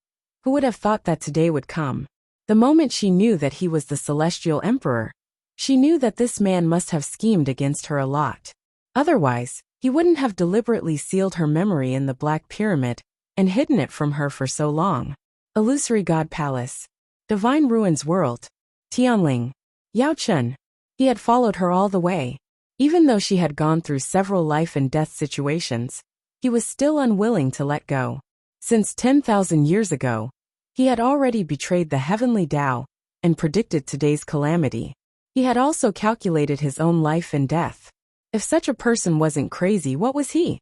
Who would have thought that today would come? The moment she knew that he was the celestial emperor, she knew that this man must have schemed against her a lot. Otherwise, he wouldn't have deliberately sealed her memory in the Black Pyramid and hidden it from her for so long. Illusory God Palace. Divine Ruins World. Tianling. Yao Chun. He had followed her all the way. Even though she had gone through several life and death situations, he was still unwilling to let go. Since 10,000 years ago, he had already betrayed the heavenly Tao and predicted today's calamity. He had also calculated his own life and death. If such a person wasn't crazy, what was he?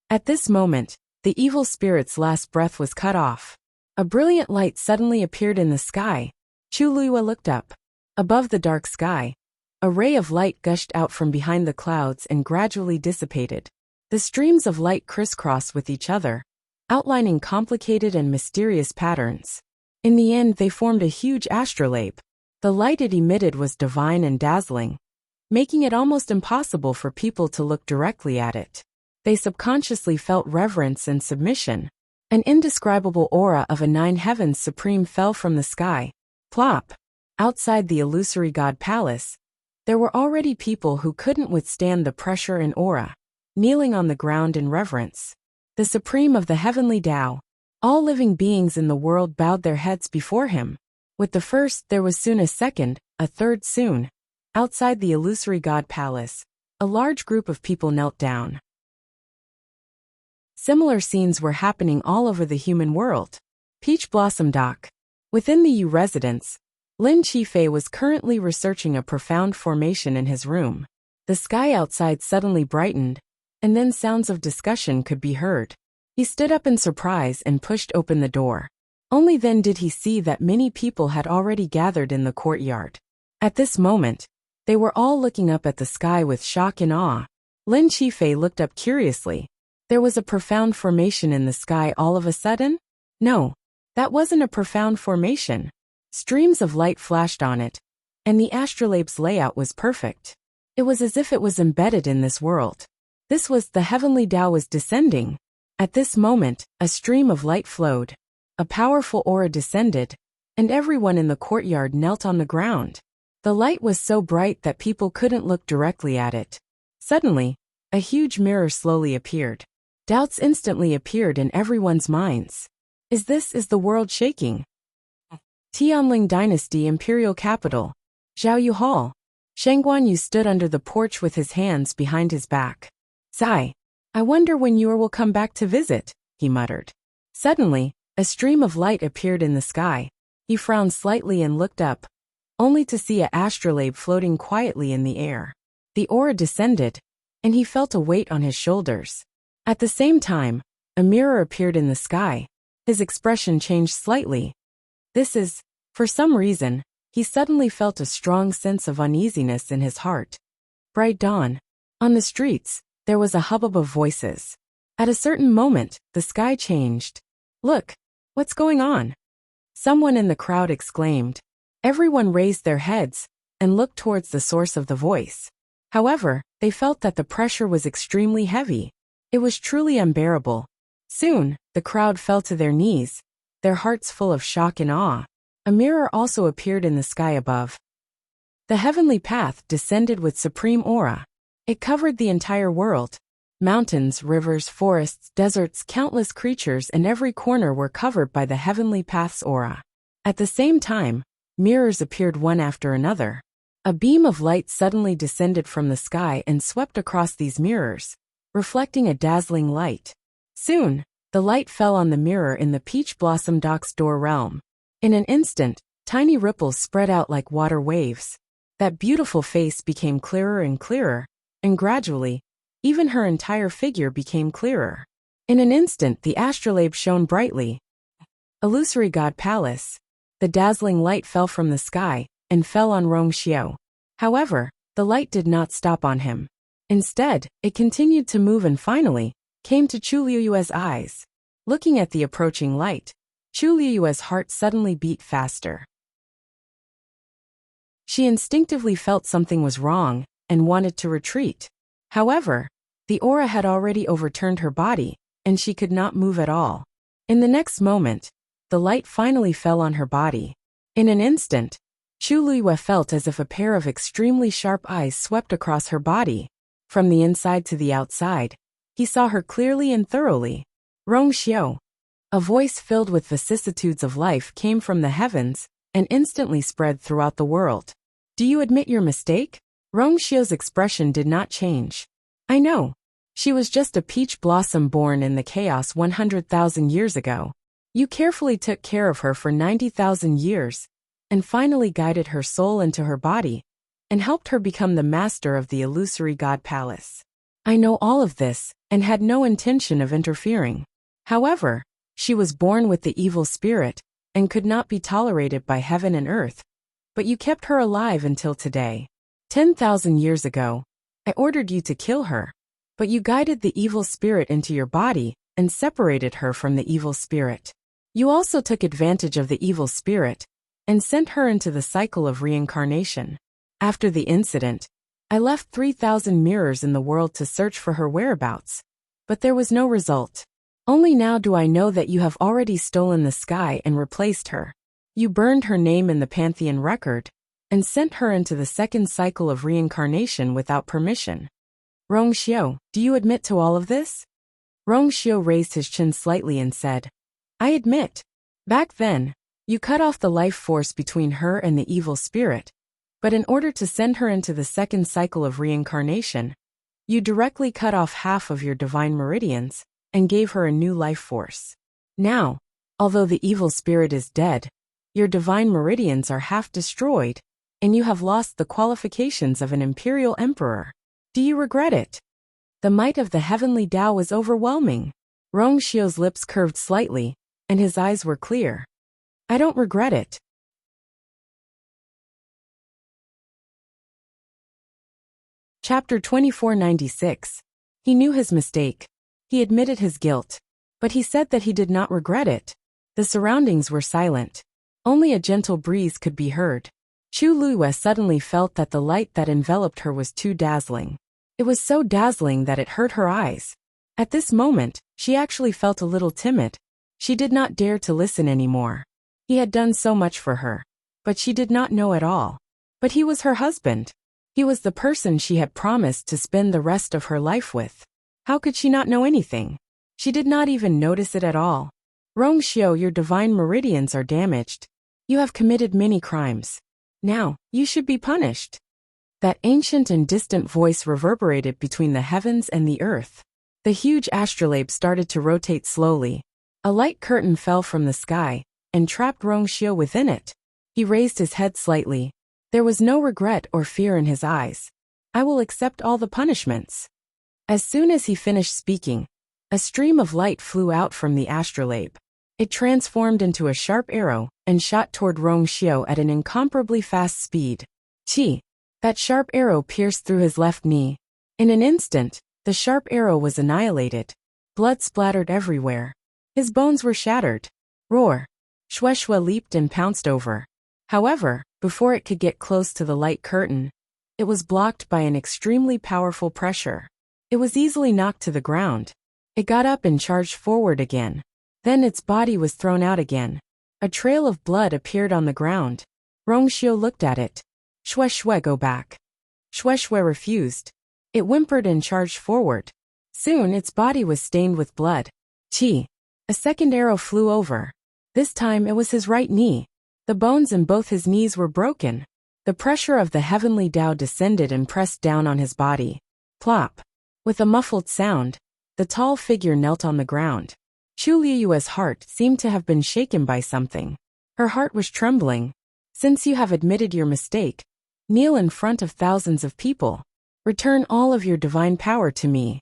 At this moment, the evil spirit's last breath was cut off. A brilliant light suddenly appeared in the sky. Chu Luiyue looked up. Above the dark sky, a ray of light gushed out from behind the clouds and gradually dissipated. The streams of light crisscrossed with each other, outlining complicated and mysterious patterns. In the end, they formed a huge astrolabe. The light it emitted was divine and dazzling, making it almost impossible for people to look directly at it. They subconsciously felt reverence and submission. An indescribable aura of a nine heavens supreme fell from the sky. Plop! Outside the illusory god palace, there were already people who couldn't withstand the pressure and aura, kneeling on the ground in reverence. The supreme of the heavenly Tao. All living beings in the world bowed their heads before him. With the first, there was soon a second, a third soon. Outside the illusory god palace, a large group of people knelt down. Similar scenes were happening all over the human world. Peach Blossom Dock. Within the U residence, Lin Qifei was currently researching a profound formation in his room. The sky outside suddenly brightened, and then sounds of discussion could be heard. He stood up in surprise and pushed open the door. Only then did he see that many people had already gathered in the courtyard. At this moment, they were all looking up at the sky with shock and awe. Lin Qifei looked up curiously. There was a profound formation in the sky all of a sudden? No, that wasn't a profound formation. Streams of light flashed on it, and the astrolabe's layout was perfect. It was as if it was embedded in this world. This was the heavenly Tao was descending. At this moment, a stream of light flowed. A powerful aura descended, and everyone in the courtyard knelt on the ground. The light was so bright that people couldn't look directly at it. Suddenly, a huge mirror slowly appeared. Doubts instantly appeared in everyone's minds. Is the world shaking? Tianling Dynasty Imperial Capital. Zhaoyu Hall. Sheng Guanyu stood under the porch with his hands behind his back. Sigh. I wonder when you will come back to visit, he muttered. Suddenly, a stream of light appeared in the sky. He frowned slightly and looked up, only to see an astrolabe floating quietly in the air. The aura descended, and he felt a weight on his shoulders. At the same time, a mirror appeared in the sky. His expression changed slightly. For some reason, he suddenly felt a strong sense of uneasiness in his heart. Bright dawn. On the streets, there was a hubbub of voices. At a certain moment, the sky changed. Look, what's going on? Someone in the crowd exclaimed. Everyone raised their heads and looked towards the source of the voice. However, they felt that the pressure was extremely heavy. It was truly unbearable. Soon, the crowd fell to their knees, their hearts full of shock and awe. A mirror also appeared in the sky above. The heavenly path descended with supreme aura. It covered the entire world. Mountains, rivers, forests, deserts, countless creatures in every corner were covered by the heavenly path's aura. At the same time, mirrors appeared one after another. A beam of light suddenly descended from the sky and swept across these mirrors, reflecting a dazzling light. Soon, the light fell on the mirror in the Peach Blossom Dock's door realm. In an instant, tiny ripples spread out like water waves. That beautiful face became clearer and clearer, and gradually, even her entire figure became clearer. In an instant, the astrolabe shone brightly. Illusory God Palace. The dazzling light fell from the sky and fell on Rongxiao. However, the light did not stop on him. Instead, it continued to move and finally came to Chu Liuyue's eyes. Looking at the approaching light, Chu Liuyue's heart suddenly beat faster. She instinctively felt something was wrong and wanted to retreat. However, the aura had already overturned her body, and she could not move at all. In the next moment, the light finally fell on her body. In an instant, Chu Liyue felt as if a pair of extremely sharp eyes swept across her body. From the inside to the outside, he saw her clearly and thoroughly. Rongxiao. A voice filled with vicissitudes of life came from the heavens and instantly spread throughout the world. Do you admit your mistake? Rongxiao's expression did not change. I know. She was just a peach blossom born in the chaos 100,000 years ago. You carefully took care of her for 90,000 years, and finally guided her soul into her body, and helped her become the master of the illusory God Palace. I know all of this, and had no intention of interfering. However, she was born with the evil spirit, and could not be tolerated by heaven and earth. But you kept her alive until today. 10,000 years ago, I ordered you to kill her, but you guided the evil spirit into your body and separated her from the evil spirit. You also took advantage of the evil spirit and sent her into the cycle of reincarnation. After the incident, I left 3,000 mirrors in the world to search for her whereabouts, but there was no result. Only now do I know that you have already stolen the sky and replaced her. You burned her name in the Pantheon record and sent her into the second cycle of reincarnation without permission. Rongxiao, do you admit to all of this? Rongxiao raised his chin slightly and said, I admit. Back then, you cut off the life force between her and the evil spirit, but in order to send her into the second cycle of reincarnation, you directly cut off half of your divine meridians and gave her a new life force. Now, although the evil spirit is dead, your divine meridians are half destroyed, and you have lost the qualifications of an imperial emperor. Do you regret it? The might of the heavenly Tao was overwhelming. Rongxiao's lips curved slightly, and his eyes were clear. I don't regret it. Chapter 2496. He knew his mistake. He admitted his guilt. But he said that he did not regret it. The surroundings were silent. Only a gentle breeze could be heard. Chu Liyue suddenly felt that the light that enveloped her was too dazzling. It was so dazzling that it hurt her eyes. At this moment, she actually felt a little timid. She did not dare to listen anymore. He had done so much for her, but she did not know at all. But he was her husband. He was the person she had promised to spend the rest of her life with. How could she not know anything? She did not even notice it at all. Rongxiu, your divine meridians are damaged. You have committed many crimes. Now, you should be punished. That ancient and distant voice reverberated between the heavens and the earth. The huge astrolabe started to rotate slowly. A light curtain fell from the sky and trapped Rongxiu within it. He raised his head slightly. There was no regret or fear in his eyes. I will accept all the punishments. As soon as he finished speaking, a stream of light flew out from the astrolabe. It transformed into a sharp arrow and shot toward Rongxiu at an incomparably fast speed. Chi! That sharp arrow pierced through his left knee. In an instant, the sharp arrow was annihilated. Blood splattered everywhere. His bones were shattered. Roar! Shueshue leaped and pounced over. However, before it could get close to the light curtain, it was blocked by an extremely powerful pressure. It was easily knocked to the ground. It got up and charged forward again. Then its body was thrown out again. A trail of blood appeared on the ground. Rongxiu looked at it. Shueshue, go back. Shueshue refused. It whimpered and charged forward. Soon its body was stained with blood. Chi! A second arrow flew over. This time it was his right knee. The bones in both his knees were broken. The pressure of the heavenly Tao descended and pressed down on his body. Plop! With a muffled sound, the tall figure knelt on the ground. Chu Liyue's heart seemed to have been shaken by something. Her heart was trembling. Since you have admitted your mistake, kneel in front of thousands of people. Return all of your divine power to me.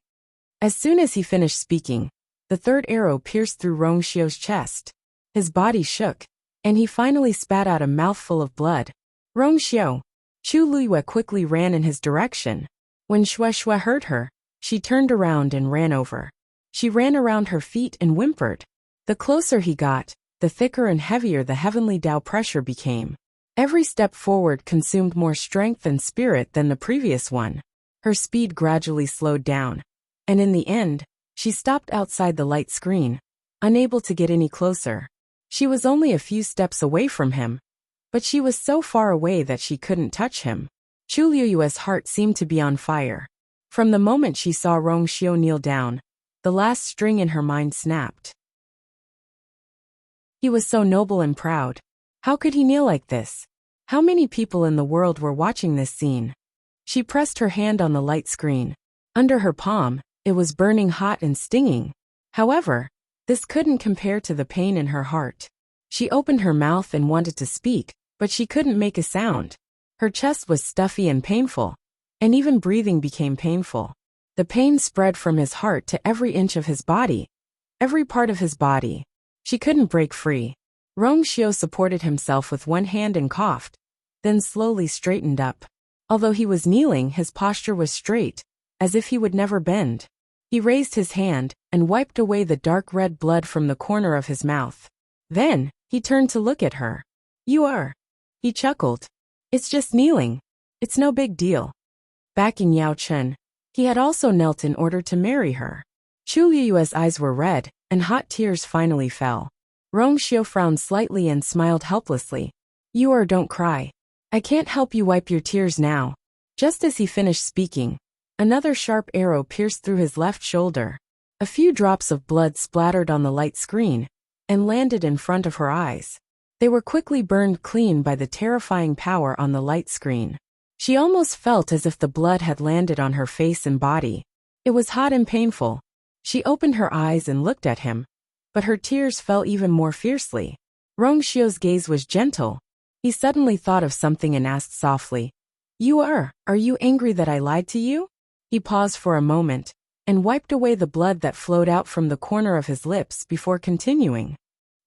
As soon as he finished speaking, the third arrow pierced through Rongxiu's chest. His body shook, and he finally spat out a mouthful of blood. Rongxiu! Chu Liyue quickly ran in his direction. When Shueshue heard her, she turned around and ran over. She ran around her feet and whimpered. The closer he got, the thicker and heavier the heavenly Tao pressure became. Every step forward consumed more strength and spirit than the previous one. Her speed gradually slowed down, and in the end, she stopped outside the light screen, unable to get any closer. She was only a few steps away from him, but she was so far away that she couldn't touch him. Chu Liyue's heart seemed to be on fire. From the moment she saw Rongxiu kneel down, the last string in her mind snapped. He was so noble and proud. How could he kneel like this? How many people in the world were watching this scene? She pressed her hand on the light screen. Under her palm, it was burning hot and stinging. However, this couldn't compare to the pain in her heart. She opened her mouth and wanted to speak, but she couldn't make a sound. Her chest was stuffy and painful, and even breathing became painful. The pain spread from his heart to every inch of his body, every part of his body. She couldn't break free. Rongxiu supported himself with one hand and coughed, then slowly straightened up. Although he was kneeling, his posture was straight, as if he would never bend. He raised his hand and wiped away the dark red blood from the corner of his mouth. Then, he turned to look at her. You are. He chuckled. It's just kneeling. It's no big deal. Back in Yaochun, he had also knelt in order to marry her. Chu Liyue's eyes were red, and hot tears finally fell. Rongxiu frowned slightly and smiled helplessly. Don't cry. I can't help you wipe your tears now. Just as he finished speaking, another sharp arrow pierced through his left shoulder. A few drops of blood splattered on the light screen and landed in front of her eyes. They were quickly burned clean by the terrifying power on the light screen. She almost felt as if the blood had landed on her face and body. It was hot and painful. She opened her eyes and looked at him, but her tears fell even more fiercely. Rongxiu's gaze was gentle. He suddenly thought of something and asked softly, Are you angry that I lied to you? He paused for a moment and wiped away the blood that flowed out from the corner of his lips before continuing.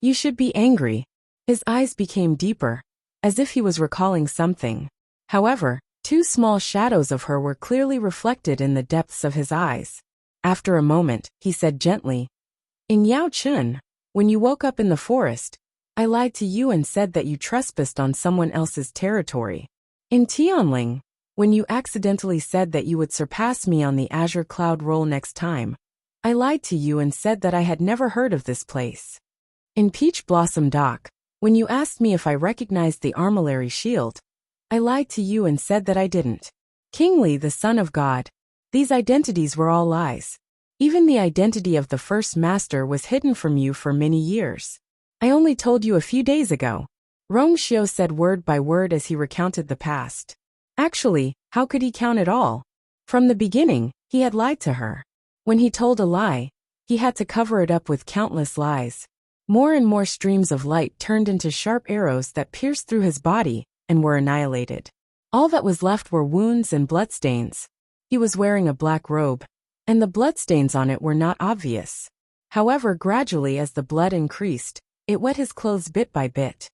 You should be angry. His eyes became deeper, as if he was recalling something. However, two small shadows of her were clearly reflected in the depths of his eyes. After a moment, he said gently, In Yaochun, when you woke up in the forest, I lied to you and said that you trespassed on someone else's territory. In Tianling, when you accidentally said that you would surpass me on the Azure Cloud Roll next time, I lied to you and said that I had never heard of this place. In Peach Blossom Dock, when you asked me if I recognized the Armillary Shield, I lied to you and said that I didn't. Kingly, the son of God. These identities were all lies. Even the identity of the first master was hidden from you for many years. I only told you a few days ago. Rongxiu said word by word as he recounted the past. Actually, how could he count it all? From the beginning, he had lied to her. When he told a lie, he had to cover it up with countless lies. More and more streams of light turned into sharp arrows that pierced through his body and were annihilated. All that was left were wounds and bloodstains. He was wearing a black robe, and the bloodstains on it were not obvious. However, gradually as the blood increased, it wet his clothes bit by bit.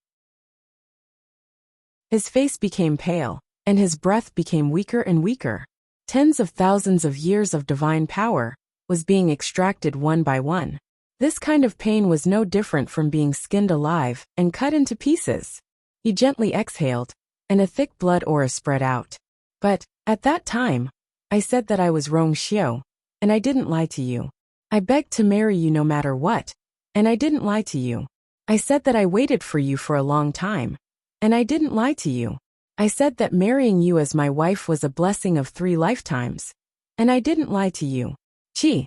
His face became pale, and his breath became weaker and weaker. Tens of thousands of years of divine power was being extracted one by one. This kind of pain was no different from being skinned alive and cut into pieces. He gently exhaled, and a thick blood aura spread out. But, at that time, I said that I was Rongxiu, and I didn't lie to you. I begged to marry you no matter what, and I didn't lie to you. I said that I waited for you for a long time, and I didn't lie to you. I said that marrying you as my wife was a blessing of 3 lifetimes, and I didn't lie to you. Chi.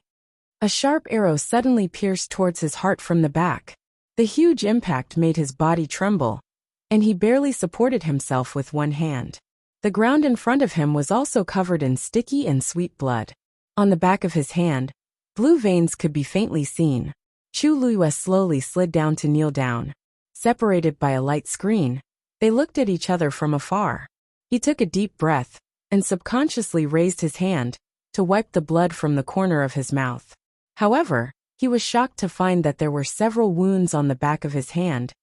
A sharp arrow suddenly pierced towards his heart from the back. The huge impact made his body tremble, and he barely supported himself with one hand. The ground in front of him was also covered in sticky and sweet blood. On the back of his hand, blue veins could be faintly seen. Chu Luiyue slowly slid down to kneel down. Separated by a light screen, they looked at each other from afar. He took a deep breath, and subconsciously raised his hand to wipe the blood from the corner of his mouth. However, he was shocked to find that there were several wounds on the back of his hand,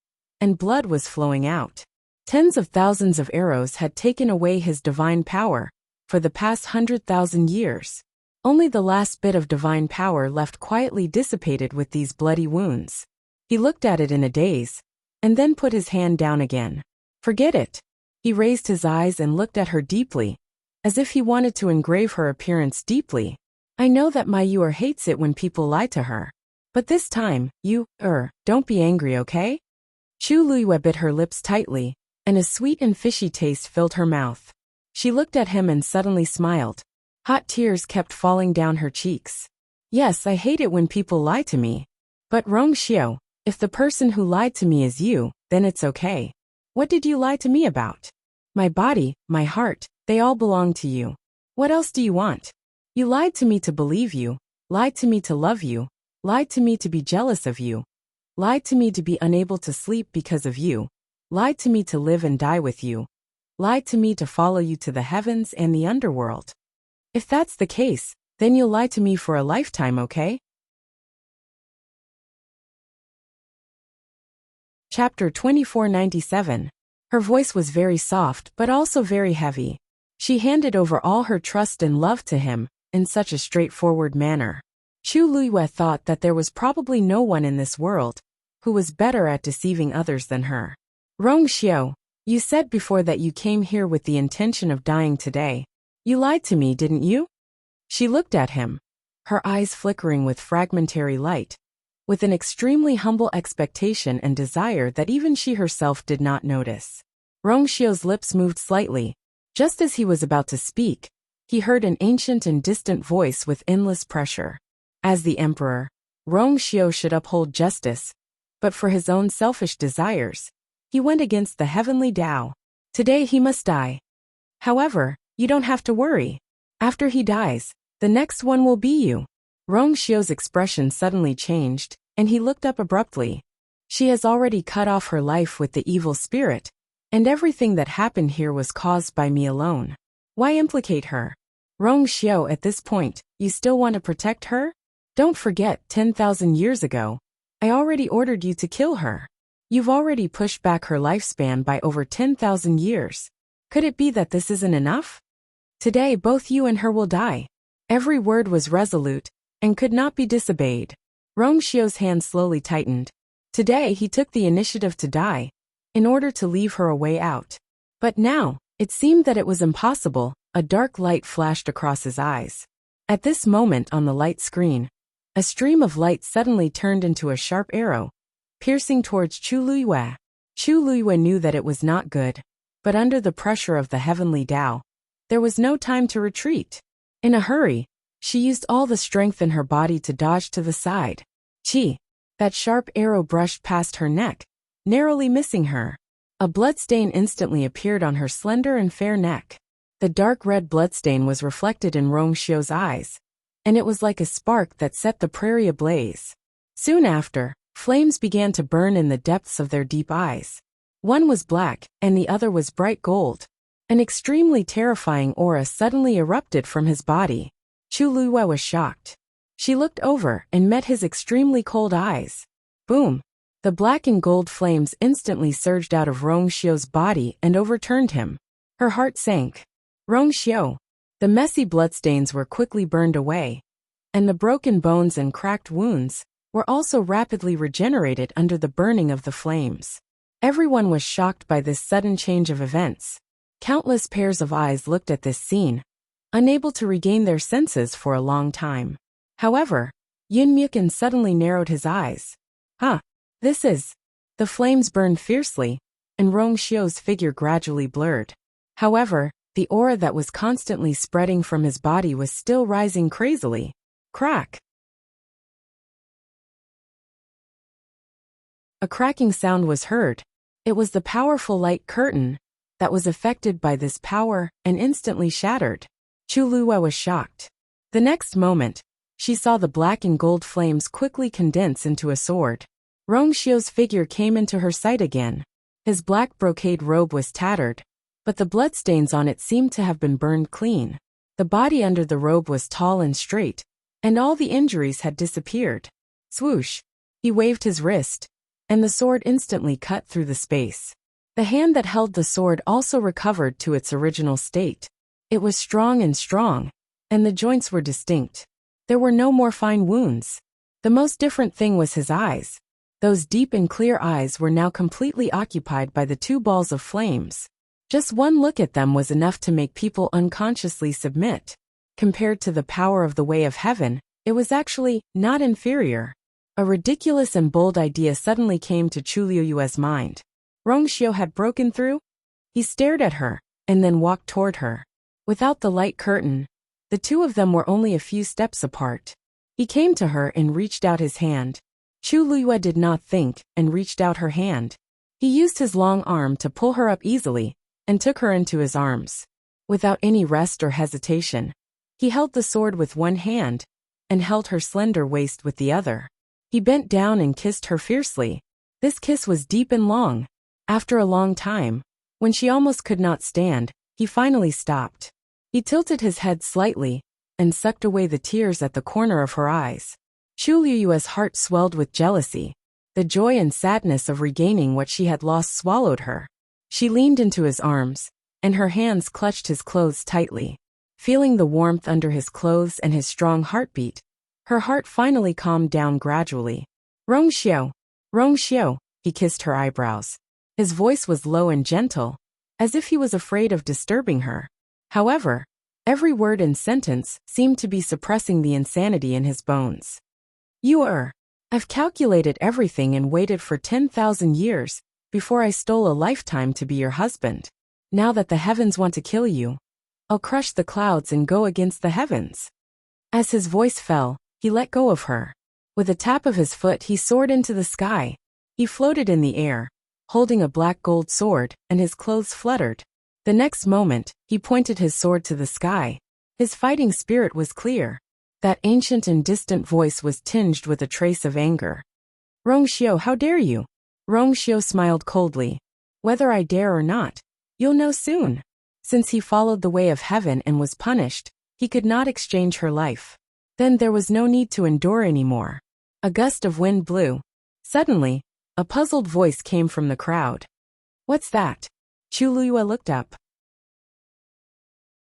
and blood was flowing out. Tens of thousands of arrows had taken away his divine power for the past 100,000 years. Only the last bit of divine power left quietly dissipated with these bloody wounds. He looked at it in a daze, and then put his hand down again. Forget it. He raised his eyes and looked at her deeply, as if he wanted to engrave her appearance deeply. I know that my Yuer hates it when people lie to her. But this time, don't be angry, okay? Chu Luiyue bit her lips tightly, and a sweet and fishy taste filled her mouth. She looked at him and suddenly smiled. Hot tears kept falling down her cheeks. Yes, I hate it when people lie to me. But Rongxiu, if the person who lied to me is you, then it's okay. What did you lie to me about? My body, my heart, they all belong to you. What else do you want? You lied to me to believe you, lied to me to love you, lied to me to be jealous of you, lied to me to be unable to sleep because of you, lied to me to live and die with you, lied to me to follow you to the heavens and the underworld. If that's the case, then you'll lie to me for a lifetime, okay? Chapter 2497. Her voice was very soft but also very heavy. She handed over all her trust and love to him in such a straightforward manner. Chu Luiyue thought that there was probably no one in this world who was better at deceiving others than her. Rongxiu, you said before that you came here with the intention of dying today. You lied to me, didn't you? She looked at him, her eyes flickering with fragmentary light, with an extremely humble expectation and desire that even she herself did not notice. Rongxiu's lips moved slightly. Just as he was about to speak, he heard an ancient and distant voice with endless pressure. As the emperor, Rongxiu should uphold justice, but for his own selfish desires, he went against the heavenly Tao. Today he must die. However, you don't have to worry. After he dies, the next one will be you. Rongxiu's expression suddenly changed, and he looked up abruptly. She has already cut off her life with the evil spirit, and everything that happened here was caused by me alone. Why implicate her? Rongxiu, at this point, you still want to protect her? Don't forget, 10,000 years ago, I already ordered you to kill her. You've already pushed back her lifespan by over 10,000 years. Could it be that this isn't enough? Today both you and her will die. Every word was resolute, and could not be disobeyed. Rongxiu's hand slowly tightened. Today he took the initiative to die, in order to leave her a way out. But now, it seemed that it was impossible. A dark light flashed across his eyes. At this moment on the light screen, a stream of light suddenly turned into a sharp arrow, piercing towards Chu Luiyue. Chu Luiyue knew that it was not good, but under the pressure of the heavenly Tao, There was no time to retreat. In a hurry, she used all the strength in her body to dodge to the side. Chi! That sharp arrow brushed past her neck, narrowly missing her. A bloodstain instantly appeared on her slender and fair neck. The dark red bloodstain was reflected in Rongxiu's eyes, and it was like a spark that set the prairie ablaze. Soon after, flames began to burn in the depths of their deep eyes. One was black, and the other was bright gold. An extremely terrifying aura suddenly erupted from his body. Chu Luiyue was shocked. She looked over and met his extremely cold eyes. Boom! The black and gold flames instantly surged out of Rongxiu's body and overturned him. Her heart sank. Rongxiu! The messy bloodstains were quickly burned away, and the broken bones and cracked wounds were also rapidly regenerated under the burning of the flames. Everyone was shocked by this sudden change of events. Countless pairs of eyes looked at this scene, unable to regain their senses for a long time. However, Yun Mukin suddenly narrowed his eyes. This is... The flames burned fiercely, and Rongxiu's figure gradually blurred. However, the aura that was constantly spreading from his body was still rising crazily. Crack! A cracking sound was heard. It was the powerful light curtain that was affected by this power and instantly shattered. Chu Luiyue was shocked. The next moment, she saw the black and gold flames quickly condense into a sword. Rongxiu's figure came into her sight again. His black brocade robe was tattered, but the bloodstains on it seemed to have been burned clean. The body under the robe was tall and straight, and all the injuries had disappeared. Swoosh! He waved his wrist, and the sword instantly cut through the space. The hand that held the sword also recovered to its original state. It was strong, and the joints were distinct. There were no more fine wounds. The most different thing was his eyes. Those deep and clear eyes were now completely occupied by the two balls of flames. Just one look at them was enough to make people unconsciously submit. Compared to the power of the way of heaven, it was actually not inferior. A ridiculous and bold idea suddenly came to Chu Luiyue's mind. Rongxiu had broken through? He stared at her, and then walked toward her. Without the light curtain, the two of them were only a few steps apart. He came to her and reached out his hand. Chu Luiyue did not think and reached out her hand. He used his long arm to pull her up easily and took her into his arms. Without any rest or hesitation, he held the sword with one hand and held her slender waist with the other. He bent down and kissed her fiercely. This kiss was deep and long. After a long time, when she almost could not stand, he finally stopped. He tilted his head slightly and sucked away the tears at the corner of her eyes. Chu Luiyue's heart swelled with jealousy. The joy and sadness of regaining what she had lost swallowed her. She leaned into his arms, and her hands clutched his clothes tightly. Feeling the warmth under his clothes and his strong heartbeat, her heart finally calmed down gradually. Rongxiu! Rongxiu! He kissed her eyebrows. His voice was low and gentle, as if he was afraid of disturbing her. However, every word and sentence seemed to be suppressing the insanity in his bones. I've calculated everything and waited for 10,000 years before I stole a lifetime to be your husband. Now that the heavens want to kill you, I'll crush the clouds and go against the heavens. As his voice fell, he let go of her. With a tap of his foot, he soared into the sky. He floated in the air, holding a black gold sword, and his clothes fluttered. The next moment, he pointed his sword to the sky. His fighting spirit was clear. That ancient and distant voice was tinged with a trace of anger. Rongxiu, how dare you? Rongxiu smiled coldly. Whether I dare or not, you'll know soon. Since he followed the way of heaven and was punished, he could not exchange her life. Then there was no need to endure anymore. A gust of wind blew. Suddenly, a puzzled voice came from the crowd. What's that? Chu Luiyue looked up.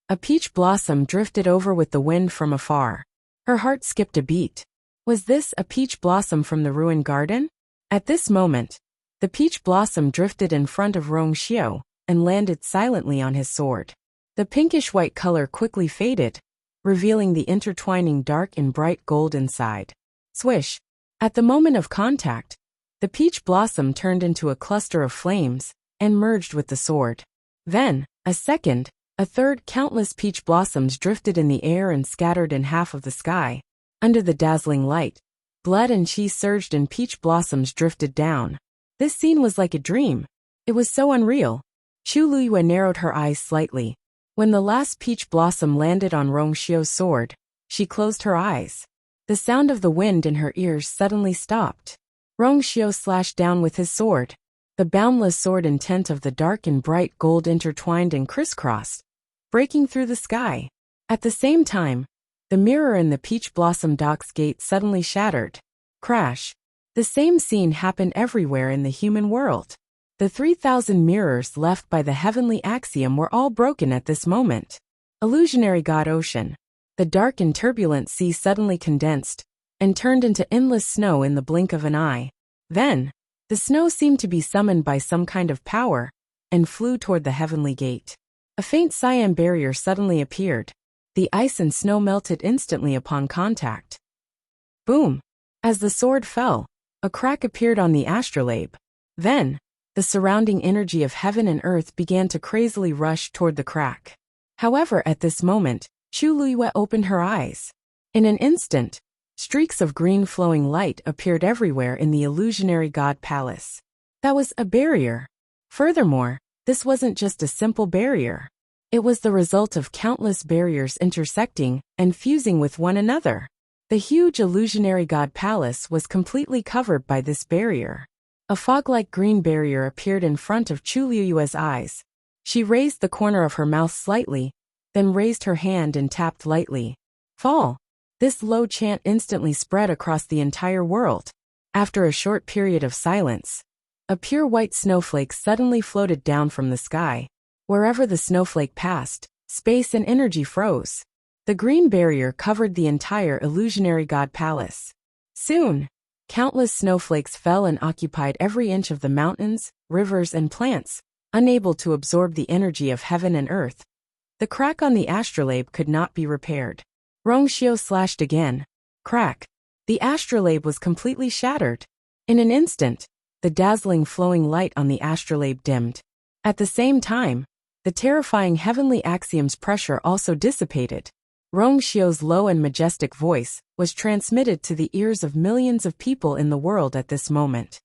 A peach blossom drifted over with the wind from afar. Her heart skipped a beat. Was this a peach blossom from the ruined garden? At this moment, the peach blossom drifted in front of Rongxiu and landed silently on his sword. The pinkish-white color quickly faded, revealing the intertwining dark and bright gold inside. Swish! At the moment of contact, the peach blossom turned into a cluster of flames and merged with the sword. Then, a second, A third, countless peach blossoms drifted in the air and scattered in half of the sky. Under the dazzling light, blood and cheese surged and peach blossoms drifted down. This scene was like a dream. It was so unreal. Chu Luyue narrowed her eyes slightly. When the last peach blossom landed on Rongxiu's sword, she closed her eyes. The sound of the wind in her ears suddenly stopped. Rongxiu slashed down with his sword. The boundless sword intent of the dark and bright gold intertwined and crisscrossed, breaking through the sky. At the same time, the mirror in the peach blossom dock's gate suddenly shattered. Crash. The same scene happened everywhere in the human world. The 3,000 mirrors left by the heavenly axiom were all broken at this moment. Illusionary God Ocean. The dark and turbulent sea suddenly condensed and turned into endless snow in the blink of an eye. Then, the snow seemed to be summoned by some kind of power and flew toward the heavenly gate. A faint cyan barrier suddenly appeared. The ice and snow melted instantly upon contact. Boom! As the sword fell, a crack appeared on the astrolabe. Then, the surrounding energy of heaven and earth began to crazily rush toward the crack. However, at this moment, Chu Luyue opened her eyes. In an instant, streaks of green flowing light appeared everywhere in the illusionary god palace. That was a barrier. Furthermore, this wasn't just a simple barrier. It was the result of countless barriers intersecting and fusing with one another. The huge illusionary god palace was completely covered by this barrier. A fog-like green barrier appeared in front of Chu Luyue's eyes. She raised the corner of her mouth slightly, then raised her hand and tapped lightly. Fall. This low chant instantly spread across the entire world. After a short period of silence, a pure white snowflake suddenly floated down from the sky. Wherever the snowflake passed, space and energy froze. The green barrier covered the entire illusionary god palace. Soon, countless snowflakes fell and occupied every inch of the mountains, rivers, and plants, unable to absorb the energy of heaven and earth. The crack on the astrolabe could not be repaired. Rongxiu slashed again. Crack. The astrolabe was completely shattered. In an instant, the dazzling flowing light on the astrolabe dimmed. At the same time, the terrifying heavenly axiom's pressure also dissipated. Rongxiu's low and majestic voice was transmitted to the ears of millions of people in the world at this moment.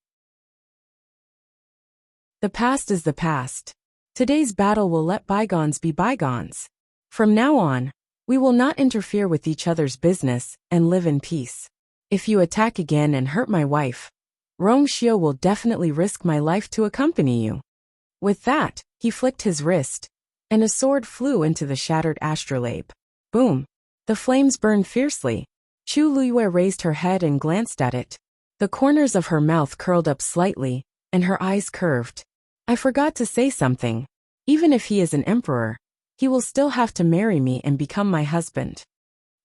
The past is the past. Today's battle will let bygones be bygones. From now on, we will not interfere with each other's business and live in peace. If you attack again and hurt my wife, Rongxiu will definitely risk my life to accompany you. With that, he flicked his wrist, and a sword flew into the shattered astrolabe. Boom! The flames burned fiercely. Chu Luyue raised her head and glanced at it. The corners of her mouth curled up slightly, and her eyes curved. I forgot to say something. Even if he is an emperor, he will still have to marry me and become my husband.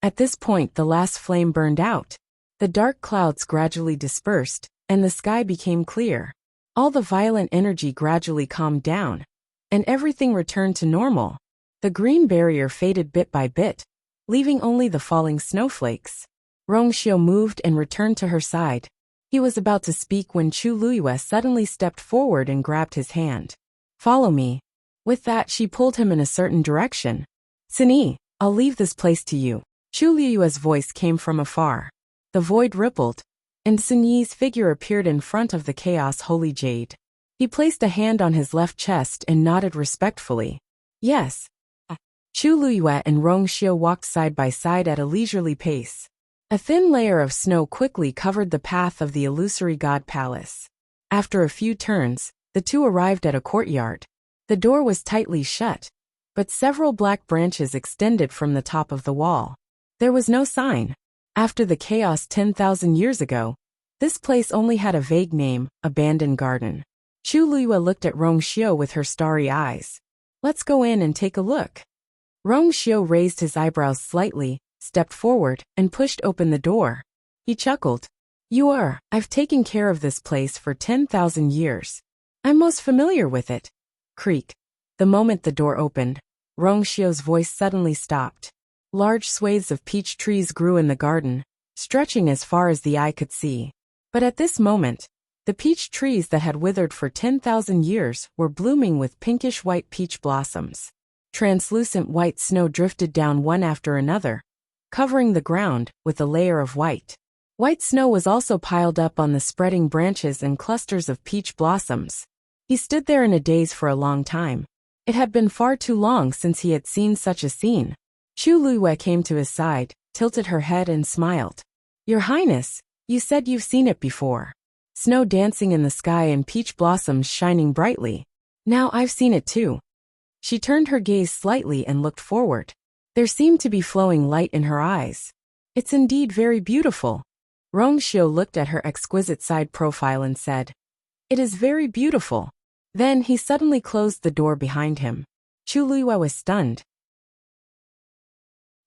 At this point, the last flame burned out. The dark clouds gradually dispersed, and the sky became clear. All the violent energy gradually calmed down, and everything returned to normal. The green barrier faded bit by bit, leaving only the falling snowflakes. Rongxiu moved and returned to her side. He was about to speak when Chu Luyue suddenly stepped forward and grabbed his hand. Follow me. With that, she pulled him in a certain direction. Sini, I'll leave this place to you. Chu Luyue's voice came from afar. The void rippled, and Sun Yi's figure appeared in front of the chaos holy jade. He placed a hand on his left chest and nodded respectfully. Yes. Chu Luyue and Rongxiu walked side by side at a leisurely pace. A thin layer of snow quickly covered the path of the illusory god palace. After a few turns, the two arrived at a courtyard. The door was tightly shut, but several black branches extended from the top of the wall. There was no sign. After the chaos 10,000 years ago, this place only had a vague name, abandoned garden. Chu Luyue looked at Rongxiu with her starry eyes. Let's go in and take a look. Rongxiu raised his eyebrows slightly, stepped forward, and pushed open the door. He chuckled. I've taken care of this place for 10,000 years. I'm most familiar with it. Creak. The moment the door opened, Rongxiu's voice suddenly stopped. Large swathes of peach trees grew in the garden, stretching as far as the eye could see. But at this moment, the peach trees that had withered for 10,000 years were blooming with pinkish-white peach blossoms. Translucent white snow drifted down one after another, covering the ground with a layer of white. White snow was also piled up on the spreading branches and clusters of peach blossoms. He stood there in a daze for a long time. It had been far too long since he had seen such a scene. Chu Luiyue came to his side, tilted her head and smiled. "Your Highness, you said you've seen it before. Snow dancing in the sky and peach blossoms shining brightly. Now I've seen it too." She turned her gaze slightly and looked forward. There seemed to be flowing light in her eyes. "It's indeed very beautiful." Rongxiu looked at her exquisite side profile and said, "It is very beautiful." Then he suddenly closed the door behind him. Chu Luiyue was stunned.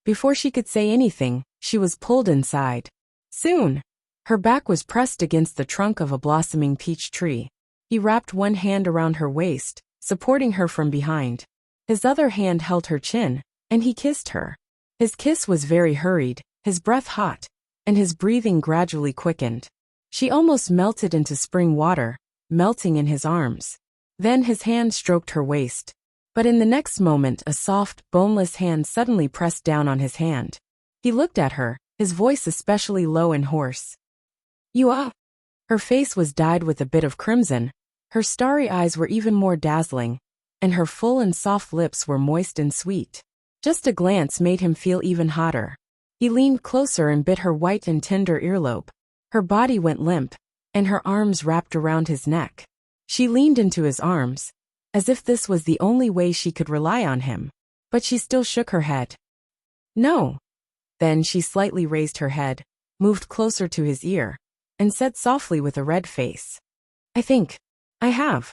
Before she could say anything, she was pulled inside. Soon, her back was pressed against the trunk of a blossoming peach tree. He wrapped one hand around her waist, supporting her from behind. His other hand held her chin, and he kissed her. His kiss was very hurried, his breath hot, and his breathing gradually quickened. She almost melted into spring water, melting in his arms. Then his hand stroked her waist. But in the next moment a soft, boneless hand suddenly pressed down on his hand. He looked at her, his voice especially low and hoarse. "You are?" Her face was dyed with a bit of crimson, her starry eyes were even more dazzling, and her full and soft lips were moist and sweet. Just a glance made him feel even hotter. He leaned closer and bit her white and tender earlobe. Her body went limp, and her arms wrapped around his neck. She leaned into his arms, as if this was the only way she could rely on him. But she still shook her head. "No." Then she slightly raised her head, moved closer to his ear, and said softly with a red face, "I think I have."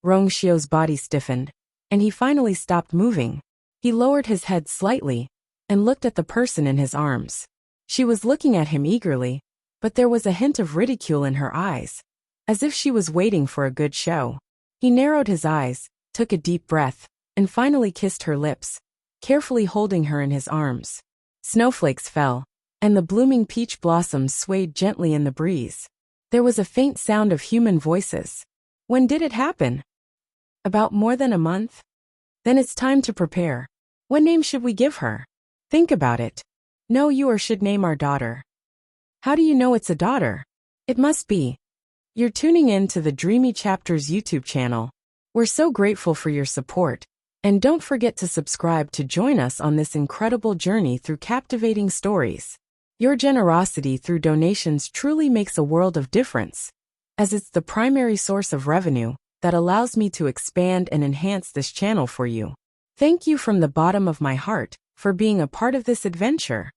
Rongxiu's body stiffened, and he finally stopped moving. He lowered his head slightly and looked at the person in his arms. She was looking at him eagerly, but there was a hint of ridicule in her eyes, as if she was waiting for a good show. He narrowed his eyes, took a deep breath, and finally kissed her lips, carefully holding her in his arms. Snowflakes fell, and the blooming peach blossoms swayed gently in the breeze. There was a faint sound of human voices. "When did it happen?" "About more than a month." "Then it's time to prepare. What name should we give her?" "Think about it." "No, you should name our daughter." "How do you know it's a daughter?" "It must be." You're tuning in to the Dreamy Chapters YouTube channel. We're so grateful for your support, and don't forget to subscribe to join us on this incredible journey through captivating stories. Your generosity through donations truly makes a world of difference, as it's the primary source of revenue that allows me to expand and enhance this channel for you. Thank you from the bottom of my heart for being a part of this adventure.